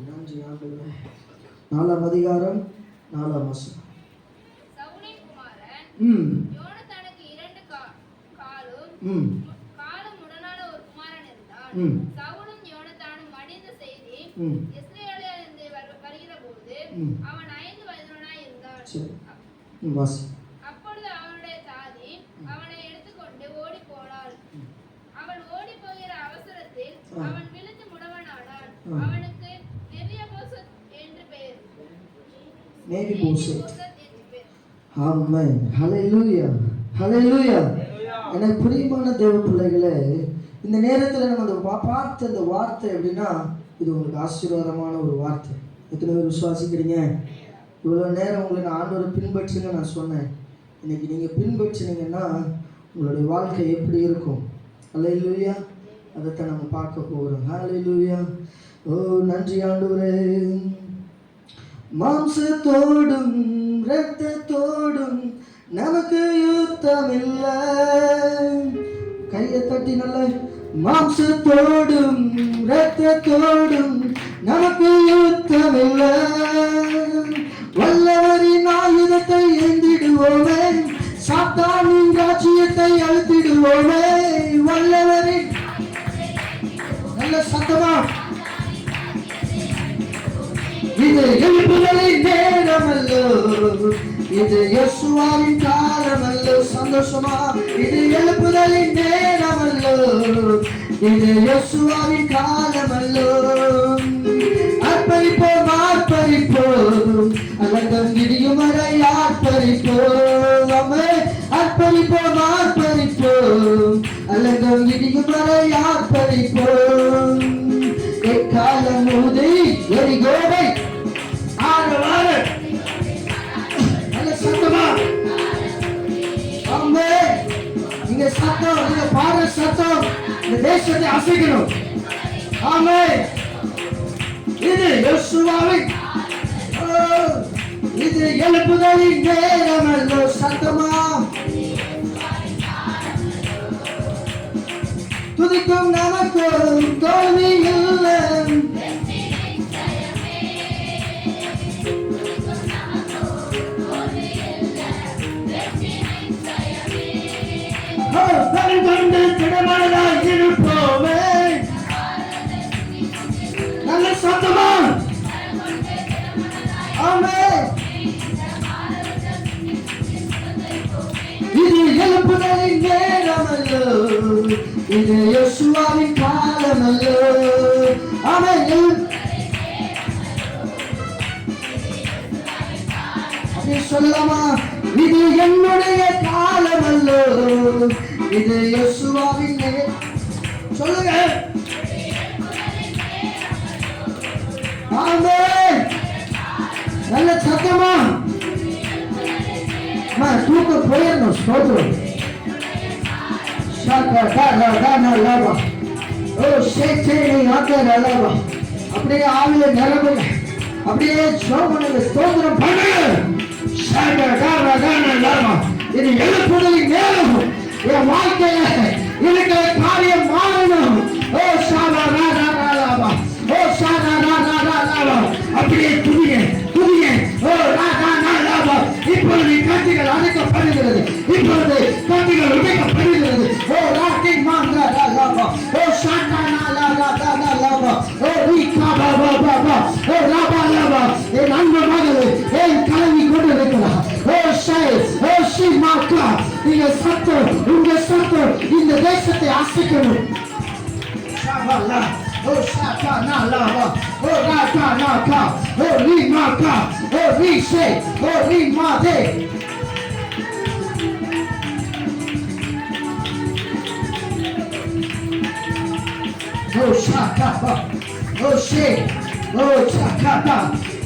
நன்றி ஆண்டவரே. 4ஆம் அதிகாரம் 4ஆம் வசனம். சவுலின் குமாரன் யோனத்தானுக்கு 2 காலும் உடனான ஒரு குமாரன் இருந்தான். சவுலும் யோனத்தானும் மடிந்த செய்தி இஸ்ரவேலிலிருந்து வருகிற போது அவன் 5 வயதுள்ளவனாய் இருந்தான். அப்பொழுது அவனுடைய தாதி அவனை எடுத்துக்கொண்டு ஓடி போனாள். அவன் ஓடி போகிற அவசரத்தில் அவன் விழுந்து முடவனானான். அவனுக்கு நெபியோசத் என்று பெயர். ஆமென், ஹல்லேலூயா, ஹல்லேலூயா. எனக்கு பிரியமான தேவ பிள்ளைகளே, இந்த நேரத்தில் நம்ம பார்த்த இந்த வார்த்தை எப்படின்னா, இது உங்களுக்கு ஆசீர்வாதமான ஒரு வார்த்தை. எத்தனை பேர் விசுவாசிக்கிறீங்க? இவ்வளோ நேரம் உங்களை நான் ஆண்டவரை பின்பற்றுங்க நான் சொன்னேன். இன்னைக்கு நீங்கள் பின்பற்றினீங்கன்னா உங்களுடைய வாழ்க்கை எப்படி இருக்கும்? ஹல்லேலூயா. அதைத்தான் நம்ம பார்க்க போகிறோம். ஹல்லேலூயா. ஓ நன்றி ஆண்டவரே. மாம்சத்தோடும் இரத்தத்தோடும் நமக்கு யுத்தம் இல்லை. கையை தட்டி நல்ல. மாம்சத்தோடும் இரத்தத்தோடும் நமக்கு யுத்தம் இல்லை. வல்லவரின் ஆயுதத்தை ஏந்திடுவோமே, சாத்தானின் ராஜ்யத்தை அழுத்திடுவோமே. வல்லவரின் நல்ல சத்தமா இது எழுப்புதலின் நேரமல்லோ, இது யோசுவாவின் காலமல்லோ. சந்தோஷமா, இது எழுப்புதலின் நேரமல்லோ, இது யோசுவாவின் காலமல்லோ. அர்ப்பணிப்போம் ஆர்ப்பரிப்போம், அலங்கம் இடியும் வரை ஆர்ப்பரிப்போம். அர்ப்பணிப்போம் ஆர்ப்பரிப்போம், அலங்கம் இடியும் வரை ஆர்ப்பரிப்போம். எக்காலம் ஊதி எரிகோவை ஆரவார நல்ல சத்தமா. அம்மே, நீங்க சத்தம், நீங்க பாடுற சத்தம் இந்த தேசத்தை அசைக்கணும். ஆமே, இது யோசுவாவின், இது எழுப்புதலின் நேரமல்லோ. சத்தமா துதிக்கும் நமக்கும் தோல்வி இல்லை. கொண்டு திடமனதாய் இருப்போமே. நல்ல சத்தமா. ஆமே, இது எழுப்புதலின் நேரமல்லோ, இது யோசுவாவின் காலமல்லோ. ஆமே, அப்படி சொல்லலாமா? இது என்னுடைய காலமல்லோ, இது யோசுவாவின் சொல்லுங்க. ஆமே, நல்ல சத்தமா. தூக்க போயிடணும். ஸ்தோத்திரம். அப்படியே ஆவில நிரம்புங்க, அப்படியே சோமனுங்க, ஸ்தோத்திரம் பண்ணுங்க. இது எழுப்புதலின் நேரம். என் வாழ்க்கையில இருக்கிற காரியம் மாறணும். ஓ சாரா ராரா ராரா, ஓ சாரா ராரா ராரா. அப்படியே துதிங்க துதிங்க. ஓ ராரா ராரா. இப்பொழுது கட்டிகள் அடைக்கப்படுகிறது, இப்பொழுது கட்டிகள் உடைக்கப்படுகிறது. ஓ ராக்கி மாங்கா ராரா, ஓ சாரா ராரா ராரா ராரா, ஓ ரீகா பாபா பாபா, ஓ ராபா ராபா. என் அன்பு மகளே, என் கலவி கொண்டு இருக்கிறார். ஓ ஷை, ஓ ஷி மாக்கா. நீங்க சத்தம், உங்க சத்தம் இந்த தேசத்தை அசைக்கணும். ஷாபாலா, ஓ ஷாகா நாலாவா, ஓ ராகா நாகா, ஓ ரீ மாகா, ஓ ரீ ஷே, ஓ ரீ மாதே. ஓ ஷாகா, ஓ ஷே, ஓ ஷாகா.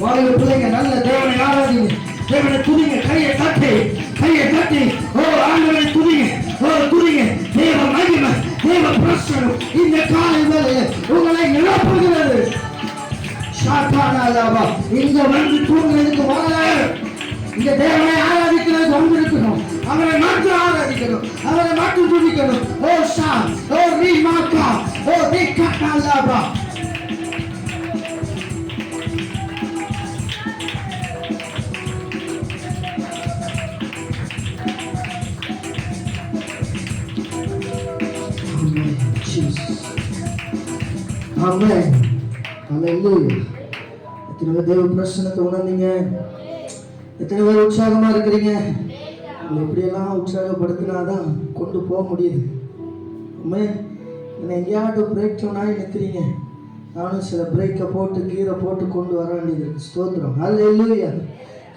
வாலிப பிள்ளைங்க, நல்ல தேவனை ஆராதிங்க, தேவனை துதிங்க. கையை தட்டி, கையை தட்டி. ஓ ஆண்டவரை துதிங்க, ஓ துதிங்க. தேவ மகிமை, தேவ பிரசன்னம் இந்த காலை வேளையிலே உங்களை நிரப்புகிறது. ஷாகானாலாவா. இங்க வந்து தூங்குறதுக்கு வரல, இங்க தேவனை ஆராதிக்கிறதுக்கு வந்திருக்கணும். அவரை மட்டும் ஆராதிக்கணும், அவரை மட்டும் துதிக்கணும். ஓ ஷா, ஓ ரீ மாக்கா, ஓ ரீ கட்டாலாவா. ஆமென். ஹல்லேலூயா. எத்தனை பேர் தேவ பிரசன்னத்தை உணர்ந்தீங்க? எத்தனை பேர் உற்சாகமா இருக்கிறீங்க? உங்களை எப்படியெல்லாம் உற்சாகப்படுத்தினாதான் கொண்டு போக முடியுது. ஆமென். என்னை எங்கேயாவது பிரேக் டவுனாகி நிற்கிறீங்க, நானும் சில பிரேக்கை போட்டு கீரை போட்டு கொண்டு வர வேண்டியது இருக்கு. ஸ்தோத்திரம். ஹல்லேலூயா,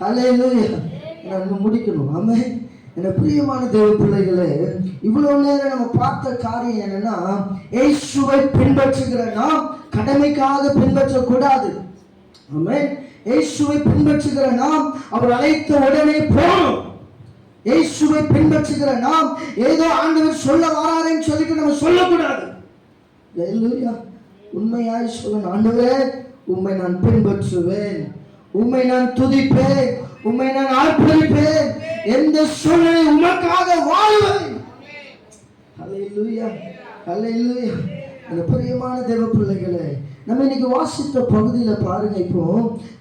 ஹல்லேலூயா. நான் முடிக்கணும். ஆமென். என பிரியமான தேவ பிள்ளைகளே, இவ்வளவு நேரம் நம்ம பார்த்த காரியம் என்னன்னா, இயேசுவை பின்பற்றுகிற நாம் கடமைக்காக பின்பற்றக்கூடாது. ஆமென். இயேசுவை பின்பற்றுகிற நாம் அவர் அழைத்த உடனே போகணும். இயேசுவை பின்பற்றுகிற நாம் ஏதோ ஆண்டவர் சொல்ல வராருன்னு சொல்லிட்டு நம்ம சொல்லக்கூடாது. ஹல்லேலூயா. உண்மையாய் சொல்லணும். ஆண்டவரே, உம்மை நான் பின்பற்றுவேன், உம்மை நான் துதிப்பேன், உம்மை நான் ஆர்ப்பரிப்பேன், எந்த சூழ்நிலை உமக்காக வாழ்வேன். ஹல்லேலூயா, ஹல்லேலூயா. அந்த பிரியமான தேவ பிள்ளைகளே, நம்ம இன்னைக்கு வாசித்த பகுதியில பாருங்க. இப்போ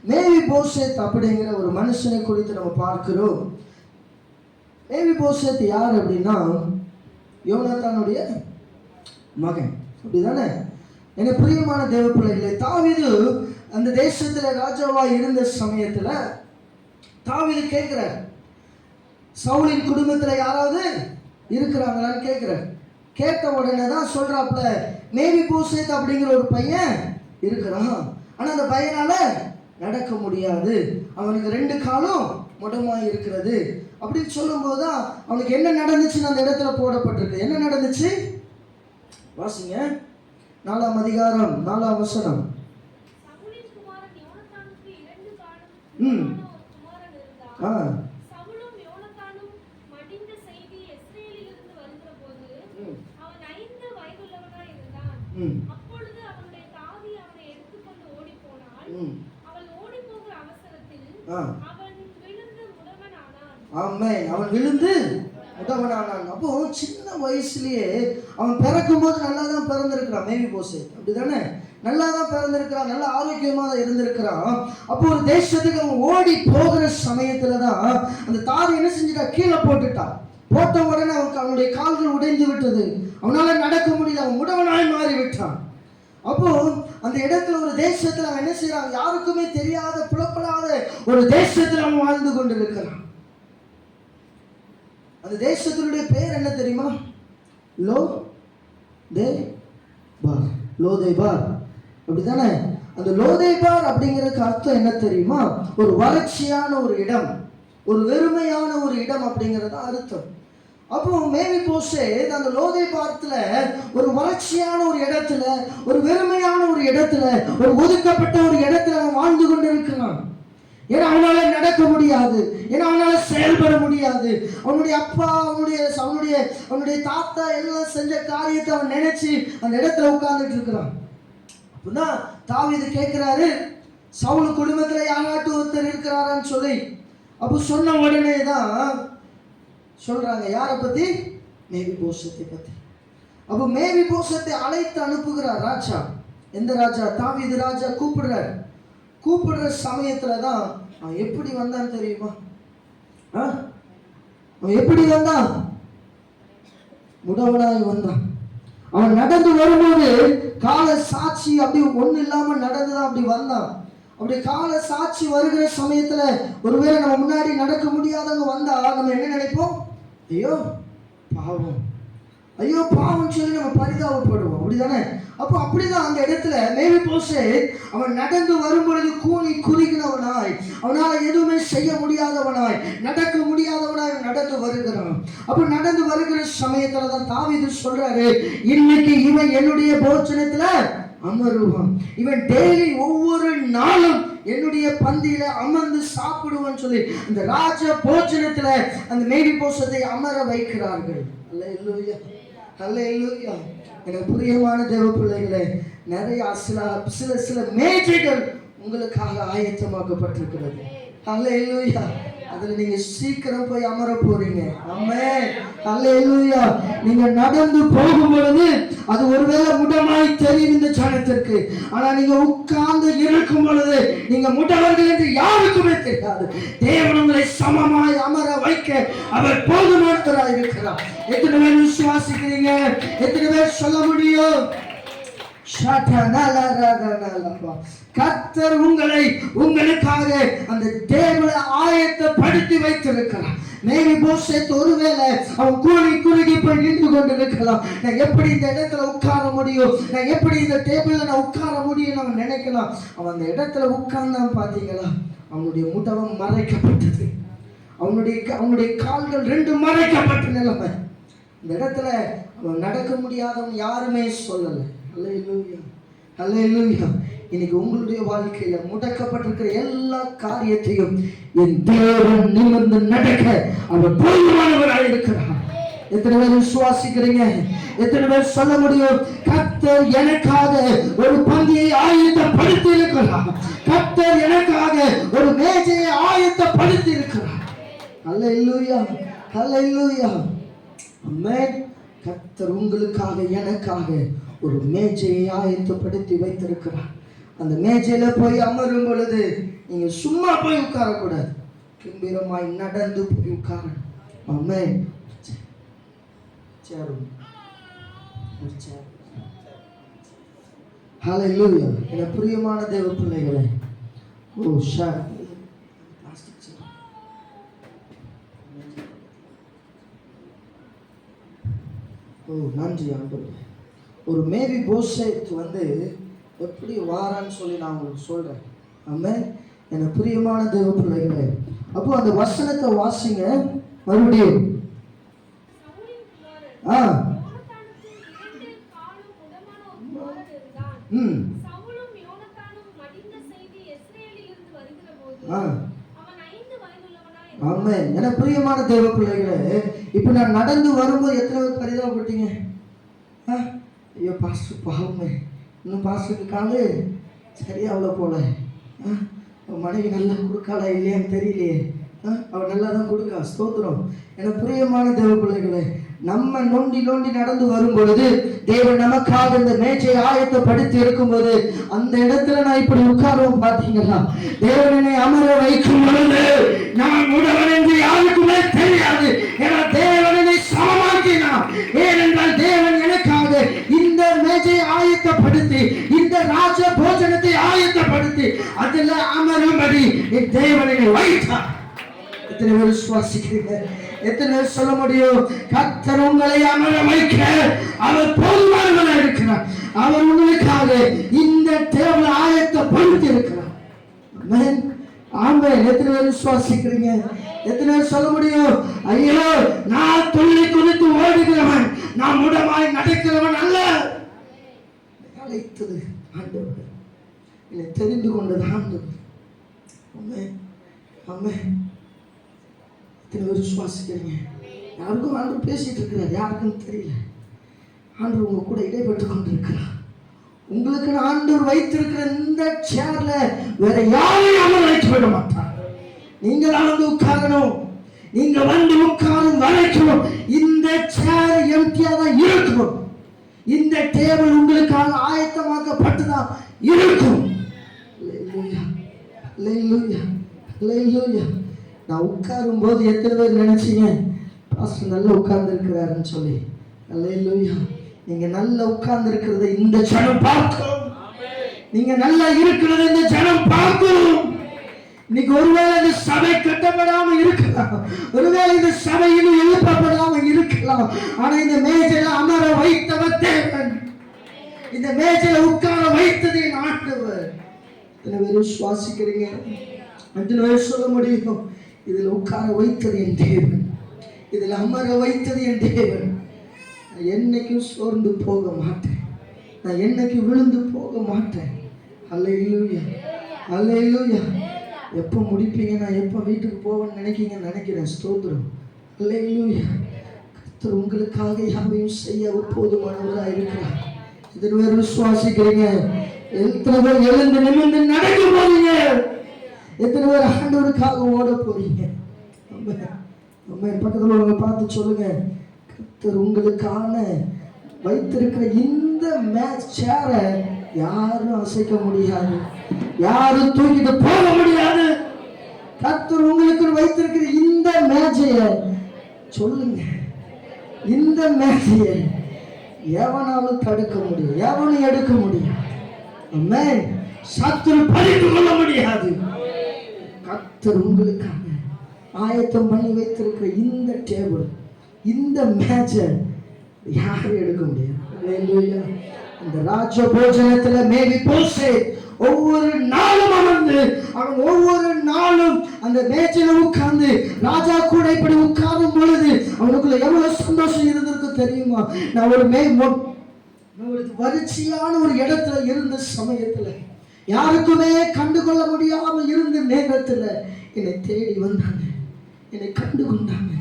மேவிபோசேத் அப்படிங்கிற ஒரு மனுஷனை குறித்து நம்ம பார்க்கிறோம். மேவிபோசேத் யார் அப்படின்னா, யோனத்தானுடைய மகன். அப்படிதானே? என்ன பிரியமான தேவ பிள்ளைகளே, தாவீது அந்த தேசத்துல ராஜாவா இருந்த சமயத்துல தாவீது கேட்கிறார், சவுலின் குடும்பத்துல யாராவது இருக்கிறாங்களான்னு கேட்கிறார். கேட்ட உடனே தான் சொல்றாப்புல, மேவிபோசேத் அப்படிங்கிற ஒரு பையன் இருக்கிறான், ஆனா அந்த பையனால நடக்க முடியாது, அவனுக்கு 2 காலும் முடமாய் இருக்கிறது அப்படின்னு சொல்லும் போதுதான் அவனுக்கு என்ன நடந்துச்சுன்னு அந்த இடத்துல போடப்பட்டிருக்கு. என்ன நடந்துச்சு வாசிங்க, 4ஆம் அதிகாரம் 4ஆம் வசனம். அவன் விழுந்து முடவனானான். அப்போ சின்ன வயசுலயே அவன் பிறக்கும் போது நல்லா தான் பிறந்திருக்கிறான். மேவிபோசேத் அப்படிதானே, நல்லா தான் பிறந்திருக்கிறான், நல்ல ஆரோக்கியமா தான் இருந்திருக்கிறான். அப்போ ஒரு தேசத்துக்கு அவன் ஓடி போகிற சமயத்துலதான் அந்த தாதி என்ன செஞ்சுட்டா, கீழே போட்டுட்டான். போட்ட உடனே அவனுடைய கால்கள் உடைந்து விட்டது, அவனால நடக்க முடியல, அவன் முடவனாய் மாறி விட்டான். அப்போ அந்த இடத்துல ஒரு தேசத்துல அவன் என்ன செய்யறான், யாருக்குமே தெரியாத புலப்படாத ஒரு தேசத்துல அவன் வாழ்ந்து கொண்டிருக்கிறான். அந்த தேசத்தினுடைய பெயர் என்ன தெரியுமா, லோதேபார் அப்படித்தானே. அந்த லோதேபார் அப்படிங்கிறதுக்கு அர்த்தம் என்ன தெரியுமா, ஒரு வறட்சியான ஒரு இடம், ஒரு வெறுமையான ஒரு இடம் அப்படிங்கிறது அர்த்தம். அப்போ மேவிபோசேத் அந்த லோதேபாரத்துல ஒரு வறட்சியான ஒரு இடத்துல, ஒரு வெறுமையான ஒரு இடத்துல, ஒரு ஒதுக்கப்பட்ட ஒரு இடத்துல அவன் வாழ்ந்து கொண்டிருக்கிறான். ஏன்னா அவனால நடக்க முடியாது, ஏன்னா அவனால செயல்பட முடியாது. அவனுடைய அப்பா, அவனுடைய தாத்தா எல்லாம் செஞ்ச காரியத்தை அவன் நினைச்சு அந்த இடத்துல உட்கார்ந்துட்டு இருக்கிறான். அப்பதான் தாவீது கேட்கிறாரு, சவுல் குடும்பத்துல யாராட்டும் ஒருத்தர் இருக்கிறாரான்னு சொல்லி. அப்போ சொன்ன உடனே தான் சொல்றாங்க, யாரை பத்தி, மேவிபோசத்தை பத்தி. அப்போ மேவிபோசத்தை அழைத்து அனுப்புகிறார் ராஜா. எந்த ராஜா, தாவீது ராஜா கூப்பிடுற சமயத்துல தான் அவன் எப்படி வந்தான் தெரியுமா, அவன் எப்படி வந்தான், முடவனாய் வந்தான். அவன் நடந்து வரும்போது கால சாட்சி அப்படி ஒண்ணு இல்லாம நடந்துதான் அப்படி வந்தான். அப்படி கால சாட்சி வருகிற சமயத்துல ஒருவேளை நம்ம முன்னாடி நடக்க முடியாதவங்க வந்தா நம்ம என்ன நினைப்போம், ஐயோ பாவம் சொல்லி நம்ம பரிதாபப்படுவோம், அப்படிதானே. அப்போ அப்படிதான் அந்த இடத்துல மேவிபோசேத் அவன் நடந்து வரும் பொழுது கூனி குறுகினவனாய், அவனால எதுவுமே செய்ய முடியாதவனாய், நடக்க முடியாதவனாய் நடந்து வருகிறான். அப்போ நடந்து வருகிற சமயத்துல தான் தாவீது சொல்றாரு, இன்னைக்கு இவன் என்னுடைய போஜனத்துல அமருவான், இவன் டெய்லி ஒவ்வொரு நாளும் என்னுடைய பந்தியில அமர்ந்து சாப்பிடுவான்னு சொல்லி அந்த ராஜ போஜனத்துல அந்த மேவிபோசத்தை அமர வைக்கிறார்கள். அல்லேலூயா, அல்லேலூயா. எனக்கு பிரியமான தேவ பிள்ளைகளே, நிறைய சில மேஜைகள் உங்களுக்காக ஆயத்தமாக்கப்பட்டிருக்கிறது. அல்லேலூயா. அதுல நீங்க சீக்கிரம் போய் அமர போறீங்க. ஆமென். அல்லேலூயா. நீங்க நடந்து போகும் பொழுது அது ஒருவேளை முடமாய் தெரியும் இந்த ஜனத்திற்கு, ஆனா நீங்க உட்கார்ந்து இருக்கும் பொழுது நீங்க முடவர்கள் என்று யாருக்குமே தெரியாது. தேவன் உங்களை சமமாய் அமர வைக்க அவர் போதுமானவராய் இருக்கிறார். எத்தனை பேர் விசுவாசிக்கிறீங்க? எத்தனை பேர் சொல்ல முடியும்? கர்த்தர் உங்களுக்காக அந்த டேபிளை ஆயத்தப்படுத்தி வைத்திருக்கிறார். மேவிபோசேத் ஒருவேளை அவன் குறுகி போய் நின்று கொண்டிருக்கலாம். நான் எப்படி இந்த இடத்துல உட்கார முடியும், நான் எப்படி இந்த டேபிள்ல நான் உட்கார முடியும் அவன் நினைக்கலாம். அவன் அந்த இடத்துல உட்கார்ந்தான். பாத்தீங்களா, அவனுடைய முடவம் மறைக்கப்பட்டது, அவனுடைய கால்கள் 2 மறைக்கப்பட்ட நிலைமை. இந்த இடத்துல அவன் நடக்க முடியாதவன் யாருமே சொல்லலை. அல்லேலூயா, அல்லேலூயா. இன்னைக்கு உங்களுடைய வாழ்க்கையில முடக்கப்பட்டிருக்கிற எல்லா காரியத்தையும் என் தேவன் நிமிர்ந்து நடக்க அவர் போதுமானவராய் இருக்கிறார். எத்தனை பேர் விசுவாசிக்கிறீங்க? எத்தனை பேர் சொல்ல முடியும், கர்த்தர் எனக்காக ஒரு பந்தியை ஆயத்தப்படுத்தி இருக்கிறார், கர்த்தர் எனக்காக ஒரு மேஜையை ஆயத்தப்படுத்தி இருக்கிறார். அல்லேலூயா, அல்லேலூயா. ஆமென். கர்த்தர் உங்களுக்காக எனக்காக ஒரு மேஜையை ஆயத்தப்படுத்தி வைத்திருக்கிறார். அந்த மேஜையில போய் அமரும் பொழுது நீங்க சும்மா போய் உட்காரக்கூடாது, கம்பீரமாய் நடந்து போய் உட்காரணும். ஆமென். ஹல்லேலூயா. என பிரியமான தேவ பிள்ளைகளே, ஓ நன்றி ஆண்டவரே. ஒரு மேவி போசேத் எப்படி வாரான்னு சொல்லி நான் உங்களுக்கு சொல்றேன். ஆமென். என பிரியமான தேவ பிள்ளைகளே, அப்போ அந்த வசனத்தை வாசிங்க மறுபடியும். ஆமென். என பிரியமான தேவ பிள்ளைகளே, இப்ப நான் நடந்து வரும்போது எத்தனை பேர் பரிதாபப்பட்டீங்க? ஐயோ பாஸ்டர் பாவமே, இன்னும் பாஸ்டருக்கு காலு சரியா அவ்வளோ போல, மனைவி நல்லா கொடுக்காளா இல்லையான்னு தெரியலையே, அவள் நல்லா தான் கொடுக்கா, ஸ்தோத்திரம். என பிரியமான தேவ பிள்ளைகளே, நம்ம நோண்டி நோண்டி நடந்து வரும் பொழுது தேவன் நமக்காக இந்த மேஜை ஆயத்தப்படுத்தி இருக்கும்போது அந்த இடத்துல நான் இப்படி உட்கார்வோம் பார்த்தீங்களா? தேவனை அமர வைக்கும் பொழுது நான் உடவன் என்று யாருக்குமே தெரியாது. ஏன்னா தேவனை சமமாக்கினான். ஏனென்றால் தேவன் எனக்காக இந்த மேஜை ஆயத்தப்படுத்தி இந்த ராஜ போஜனத்தை ஆயத்தப்படுத்தி அதில் அமரும்படி தேவனை வைத்தார். எத்தனை பேர் விசுவாசிக்கிறீங்க? எத்தனை பேர் சொல்ல முடியும்? கர்த்தர் உங்களை அமர வைக்க அவர் போதுமானவராக இருக்கிறார். அவர் உங்களுக்காக இந்த டேபிள் ஆயத்தப்படுத்தி இருக்கிறார். ஆமென். ஆமென். எத்தனை பேர் விசுவாசிக்கிறீங்க? எத்தனை பேர் சொல்ல முடியும்? ஐயோ நான் துள்ளி குதித்து ஓடுகிறவன், நான் முடமாய் நடக்கிறவன் அல்ல. அழைத்தது ஆண்டவர், என்னை தெரிந்து கொண்டது ஆண்டவர். ஆமென். ஆமென். விசுவாசிக்கிறீங்க? யாருக்கும் ஆண்டவர் பேசிட்டு இருக்கிறார், யாருக்கும் தெரியல. ஆண்டவர் உங்க கூட இடைப்பட்டு கொண்டிருக்கிறார். உங்களுக்கு ஆண்டவர் வைத்திருக்கிற இந்த சேர்ல வேற யாரையும் அமர வைத்து விட மாட்டார். நீங்கள் வந்து உட்காரணும். நீங்க வந்து உட்காரும் வரைக்கும் இந்த சேர் எம்டியா தான் இருக்கும். இந்த டேபிள் உங்களுக்காக ஆயத்தமாக்கப்பட்டுதான் இருக்கும். அல்லேலூயா, அல்லேலூயா, அல்லேலூயா. நான் உட்காரும் போது எத்தனை பேர் நினைச்சீங்க பாஸ்டர் நல்லா உட்கார்ந்து இருக்கிறாருன்னு சொல்லி? அல்லேலூயா. நீங்க நல்லா உட்கார்ந்து இருக்கிறத இந்த ஜனம் பார்க்கும். நீங்க நல்லா இருக்கிறத இந்த ஜனம் பார்க்கும். இன்னைக்கு ஒருவேளை இந்த சபை கட்டப்படாம இருக்கலாம், ஒருவேளை இந்த சபை இன்னும் எழுப்பப்படாம இருக்கலாம். ஆனா இந்த மேஜையில அமர வைத்தவர் தேவன். இந்த மேஜையில உட்கார வைத்தது என் ஆண்டவர். எத்தனை பேர் விசுவாசிக்கிறீங்க? அத்தனை பேர் சொல்ல முடியும்? இதில் உட்கார வைத்தது என் தேவன், இதில் அமர வைத்தது என் தேவன். நான் என்னைக்கும் சோர்ந்து போக மாட்டேன், நான் என்னைக்கும் விழுந்து போக மாட்டேன். அல்லேலூயா, அல்லேலூயா. எப்போ முடிப்பீங்க? நான் எப்போ வீட்டுக்கு போவேன்னு நினைக்கிறேன். ஸ்தோத்திரம். அல்லேலூயா. கர்த்தர் உங்களுக்காக யாவையும் செய்ய போதுமானவராக இருக்கிறார். இதில் வேறு விசுவாசிக்கிறீங்க? எத்தனை பேர் எழுந்து நிமிர்ந்து நடக்க போறீங்க? எத்தனை பேர் ஆண்டவருக்காக ஓட போறீங்க? பக்கத்தில் உங்களை பார்த்து சொல்லுங்க, கர்த்தர் உங்களுக்கான வைத்திருக்கிற இந்த மேட்ச் சேரை யாரும் அசைக்க முடியாது, யாரும் தூக்கிட்டு போக முடியாது. கர்த்தர் உங்களுக்கு வைத்திருக்கிற இந்த மேஜைய சொல்லுங்க, இந்த மேஜைய எவனாலும் தடுக்க முடியும், எவனும் எடுக்க முடியும். ஆமென். சத்துரு பறித்து கொள்ள முடியாது. கர்த்தர் உங்களுக்காக ஆயத்தம் பண்ணி வைத்திருக்கிற இந்த டேபிள், இந்த மேஜை யாரும் எடுக்க முடியாது. அல்லேலூயா. இந்த ராஜ போஜனத்துல மேவி போசேத் ஒவ்வொரு நாளும் அமர்ந்து அவன் ஒவ்வொரு நாளும் அந்த மேஜையில உட்கார்ந்து ராஜா கூட இப்படி உட்காரும் பொழுது அவனுக்குள்ள எவ்வளவு சந்தோஷம் இருந்திருக்கு தெரியுமா? நான் ஒரு வறட்சியான ஒரு இடத்துல இருந்த சமயத்துல, யாருக்குமே கண்டுகொள்ள முடியாம இருந்த நேரத்துல என்னை தேடி வந்தாங்க, என்னை கண்டு கொண்டாங்க.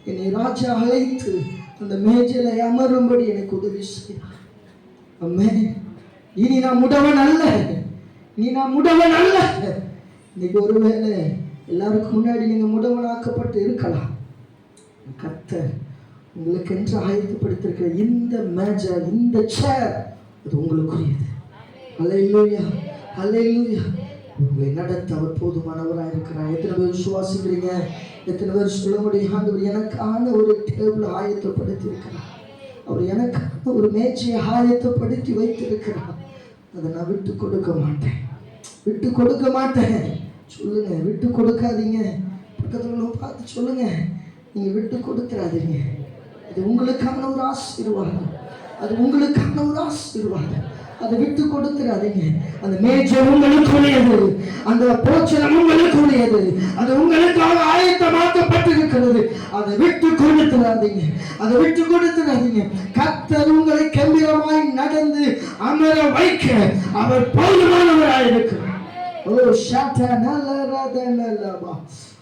என்னை ராஜா அழைத்து அந்த மேஜையில அமரும்படி எனக்கு உதவி செய்தார். அம்மே, இனி நான் முடவன் அல்ல, நீ நான் முடவன் அல்ல. இன்னைக்கு ஒருவேளை எல்லாருக்கும் முன்னாடி நீங்க முடவனாக்கப்பட்டு இருக்கலாம். கர்த்தர் உங்களுக்கு என்று ஆயத்தப்படுத்திருக்கிற இந்த மேஜை, இந்த சேர், அது உங்களுக்குரியது. அல்லேலூயா, அல்லேலூயா. உங்களை நடத்த அவர் போதுமானவராக இருக்கிறார். எத்தனை பேர் விசுவாசிக்கிறீங்க? எத்தனை பேர் சொல்ல முடியும்? ஆண்டவர் எனக்கான ஒரு டேபிள் ஆயத்தப்படுத்தி இருக்கிறார், அவர் எனக்கான ஒரு மேஜையை ஆயத்தப்படுத்தி வைத்திருக்கிறார். அதை நான் விட்டு கொடுக்க மாட்டேன், விட்டு கொடுக்க மாட்டேன். சொல்லுங்க, விட்டு கொடுக்காதீங்க. பக்கத்துல பார்த்து சொல்லுங்க, நீங்க விட்டு கொடுத்துறாதீங்க. அது உங்களுக்கான ஒரு ஆசீர்வாதம், அது உங்களுக்கான ஒரு ஆசீர்வாதம். அதை விட்டு கொடுத்துறாதீங்க. அந்த மேஜர் உங்களுக்குரியது, அந்த போச்சனம் உங்களுக்குரியது, அது உங்களுக்காக ஆயத்தமாக்கப்பட்டிருக்கிறது. அதை விட்டு கொடுத்துறாதீங்க, அதை விட்டு கொடுத்துறாதீங்க. கர்த்தர் உங்களை கம்பீரமாய் நடந்து அமர வைக்க அவர் போதுமானவராயிருக்கிறார். ஓ ஷாட்டா நலரதனலபா.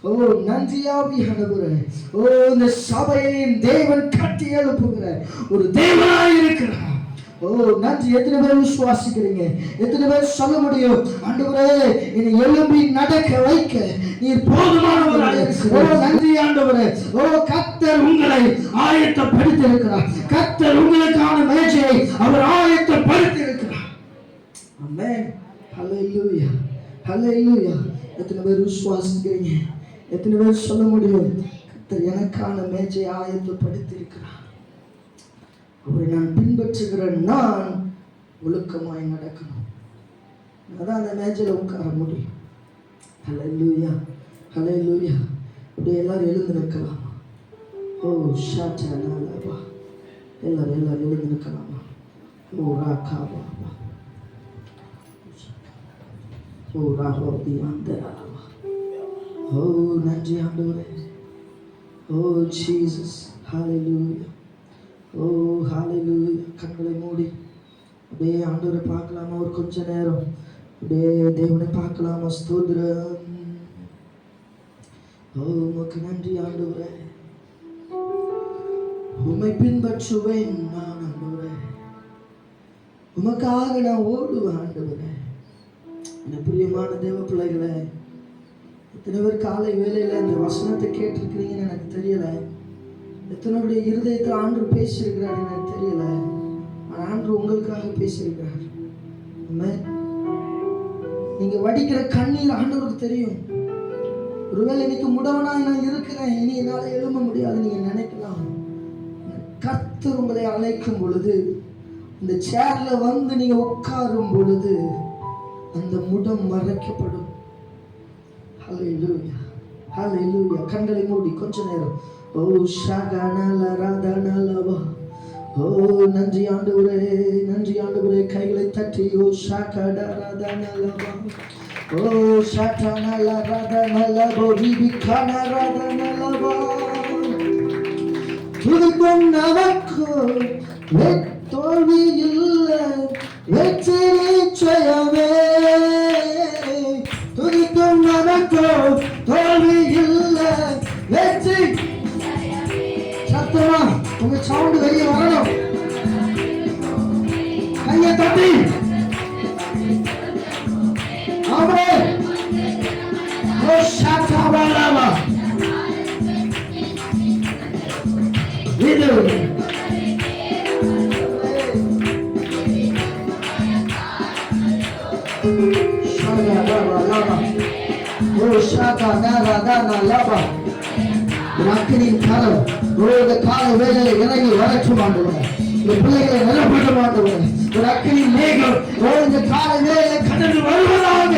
ஓ நன்றியாவியானவரே, ஓ இந்த சபையை தேவன் கட்டி எழுப்புகிற ஒரு தேவனாய் இருக்கிறார். ஓ நன்றி. எத்தனை பேர் விசுவாசிக்கிறீங்க? எத்தனை பேர் சொல்ல முடியும், ஆண்டவரே என்னை எழும்பி நடக்க வைக்க நீர் போதுமானவரே? ஓ நன்றி ஆண்டவரே. ஓ கர்த்தர் உங்களை ஆயத்தப்படுத்தி இருக்கிறார். கர்த்தர் உங்களுக்கான மேஜையை அவர் ஆயத்தப்படுத்தி இருக்கிறார். ஆமென். ஹல்லேலூயா, ஹல்லேலூயா. எத்தனை பேர் விசுவாசிக்கிறீங்க? எத்தனை பேர் சொல்ல முடியும், கர்த்தர் எனக்கான மேஜையை ஆயத்தப்படுத்தி இருக்கிறார், அவரை நான் பின்பற்றுகிற நான் ஒழுக்கமாய் நடக்கணும், அதான் அந்த மேஜையில் உட்கார முடியும். ஹல்லேலூயா, ஹல்லேலூயா. அப்படியே எல்லாரும் எழுந்து நிற்கலாமா? ஓ ஷாட்டா நாலாபா. எல்லாரும் எழுந்து நிற்கலாமா? ஓ ராகாபா, ஓ ராகோதி ஆந்தராபா. ஓ நன்றி ஆண்டவரே. ஓ ஜீசஸ். ஹல்லேலூயா, ஓ ஹல்லேலூயா. கண்களை மூடி அப்படியே ஆண்டவரை பார்க்கலாமா? ஒரு கொஞ்ச நேரம் அப்படியே தேவனை பார்க்கலாமா? ஸ்தோத்திரம். ஓ உமக்கு நன்றி ஆண்டவரே. உம்மை பின்பற்றுவேன் நான் ஆண்டவரே, உமக்காக நான் ஓடுவேன் ஆண்டவரே. இந்த பிரியமான தேவ பிள்ளைகளே, எத்தனை பேர் காலை வேளையில இந்த வசனத்தை கேட்டிருக்கிறீங்கன்னு எனக்கு தெரியல. எத்தனையுடைய இருதயத்தில் ஆண்டு பேசியிருக்கிறார் எனக்கு தெரியல. ஆனால் ஆண்டு உங்களுக்காக பேசியிருக்கிறார். நீங்க வடிக்கிற கண்ணீர் ஆண்டவருக்கு தெரியும். ஒருவேளை இன்னைக்கு முடவனாய் நான் இருக்கிறேன், இனி என்னால எழும்ப முடியாது நீங்க நினைக்கலாம். கர்த்தர் உங்களை அழைக்கும் பொழுது, இந்த சேர்ல வந்து நீங்க உட்காரும் பொழுது அந்த முடம் மறைக்கப்படும். ஹல்லேலூயா, ஹல்லேலூயா. கண்களை மூடி கொஞ்ச நேரம். ஓ ஷகனல ரதனலவா. ஓ நன்றி ஆண்டவரே, நன்றி ஆண்டவரே. கைகளை தட்டி ஓ ஷகட ரதனலவா. ஓ ஷகனல ரதனலவா விபிகன ரதனலவா. துதிக்கும் நமக்கு தோல்வி இல்லை, வெற்றி நிச்சயமே. துதிக்கும் நமக்கு தோல்வி இல்லை, வெற்றி. சத்தமா உங்க சவுண்ட் வெளியே வரணும். கையை தட்டி ஆமென். ஓ ஷாட்டாபாலாவா. இது ஷாட்டாபாலாவா. ஓ ஷாட்டாபாலாவா. அக்கினியின் காலம் இந்த கால வேலையில இறங்கி வரட்டும் ஆண்டவரே. இந்த பிள்ளைகளை நிலப்பட மாட்டவரே. ஒரு அக்கினியின் மேகம் இந்த கால வேலையில கடந்து வருவதாக.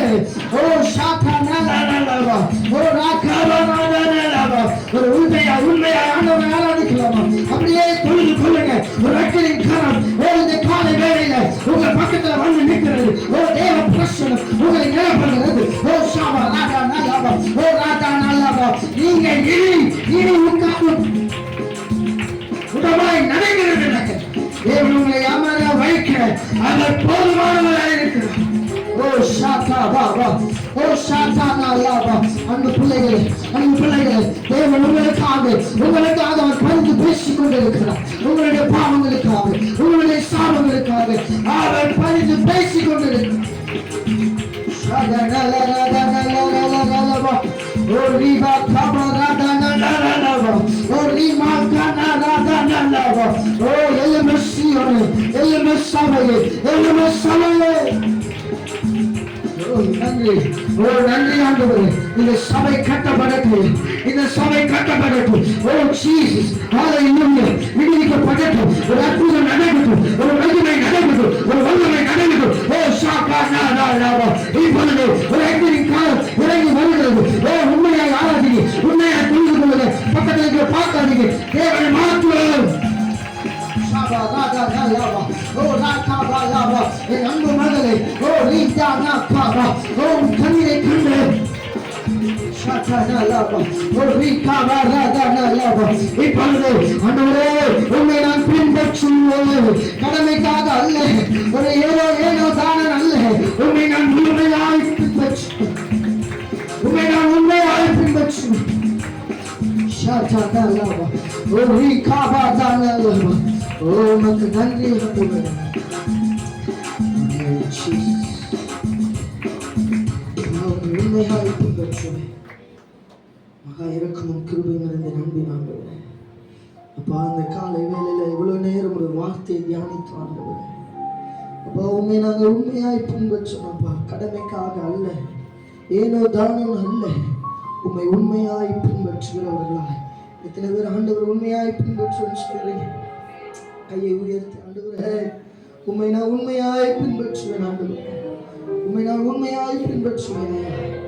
ஓ ஷாட்டா நாலாவா. ஓ ராகாவா நாலாவா. ஒரு உண்மையா ஆண்டவரை ஆராதிக்கலாமா? அப்படியே தொழுது கொள்ளுங்க. ஒரு அக்கினியின் காலம் இந்த கால வேலையில உங்க பக்கத்துல வந்து நிற்கிறது. ஓ தேவ பிரசன்னம் உங்களை நிலப்படுகிறது. ஓ ஷாபா ராகா நாலாவா. ஓ ராகா நாலாவா. நீங்க இனி உட்கார்ந்து உடமாய் நடைகிறது. தேவன் உங்களை அமர வைக்க அவர் போதுமானவராக இருக்கிறார். ஓ ஷாட்டா பாபா. ஓ ஷாட்டா நாலாவா. அன்பு பிள்ளைகளே, அன்பு பிள்ளைகளே, தேவன் உங்களுக்காக அவர் பரிந்து பேசிக் கொண்டிருக்கிறார். உங்களுடைய பாவங்களுக்காக, உங்களுடைய சாபங்களுக்காக அவர் பரிந்து பேசிக் கொண்டிருக்கிறார். நன்றி ஆண்டவரே. இந்த சபை கட்டப்படட்டும், இந்த சபை கட்டப்படட்டும். ஓ ஜீசஸ், ஹல்லேலூயா. இடிக்கப்படட்டும். ஒரு அற்புதம் நடைபெறும், ஒரு மகிமை நடைபெறும், ஒரு வல்லமை நடைபெறும். ஓ கண்ணீரை கண்டு இப்பொழுது ஆண்டவரே உண்மை நான் பின்பற்றுவேன். கடமைக்காக அல்ல, ஒரு ஏனோ தானே அல்ல, உண்மை நான் முழுமையாய் பின்பற்றுவேன். உண்மை நான் உண்மையாய் பின்பற்றுவேன். உமக்கு நன்றி ஆண்டவரே. உண்மையாய் பின்பற்றுவேன். மகா இறக்கமும் கிருபையும் இருந்த நம்பின் ஆண்டவரே. அப்பா அந்த காலை வேளையில இவ்வளவு நேரம் ஒரு வார்த்தையை தியானித்து ஆண்டவரே. அப்பா உண்மை நாங்கள் உண்மையாய் பின்பற்றோம். அப்பா கடமைக்காக அல்ல, ஏனோ தானோ அல்ல, உண்மை உண்மையாய் பின்பற்றுகிறவர்களாய். எத்தனை பேர் ஆண்டவர் உண்மையாய் பின்பற்றுன்னு சொல்றீங்க? கையை உயர்த்தி ஆண்டவரே உண்மை நான் உண்மையாய் பின்பற்றுவேன். ஆண்டவரே உண்மை நான் உண்மையாய் பின்பற்றுவேன்.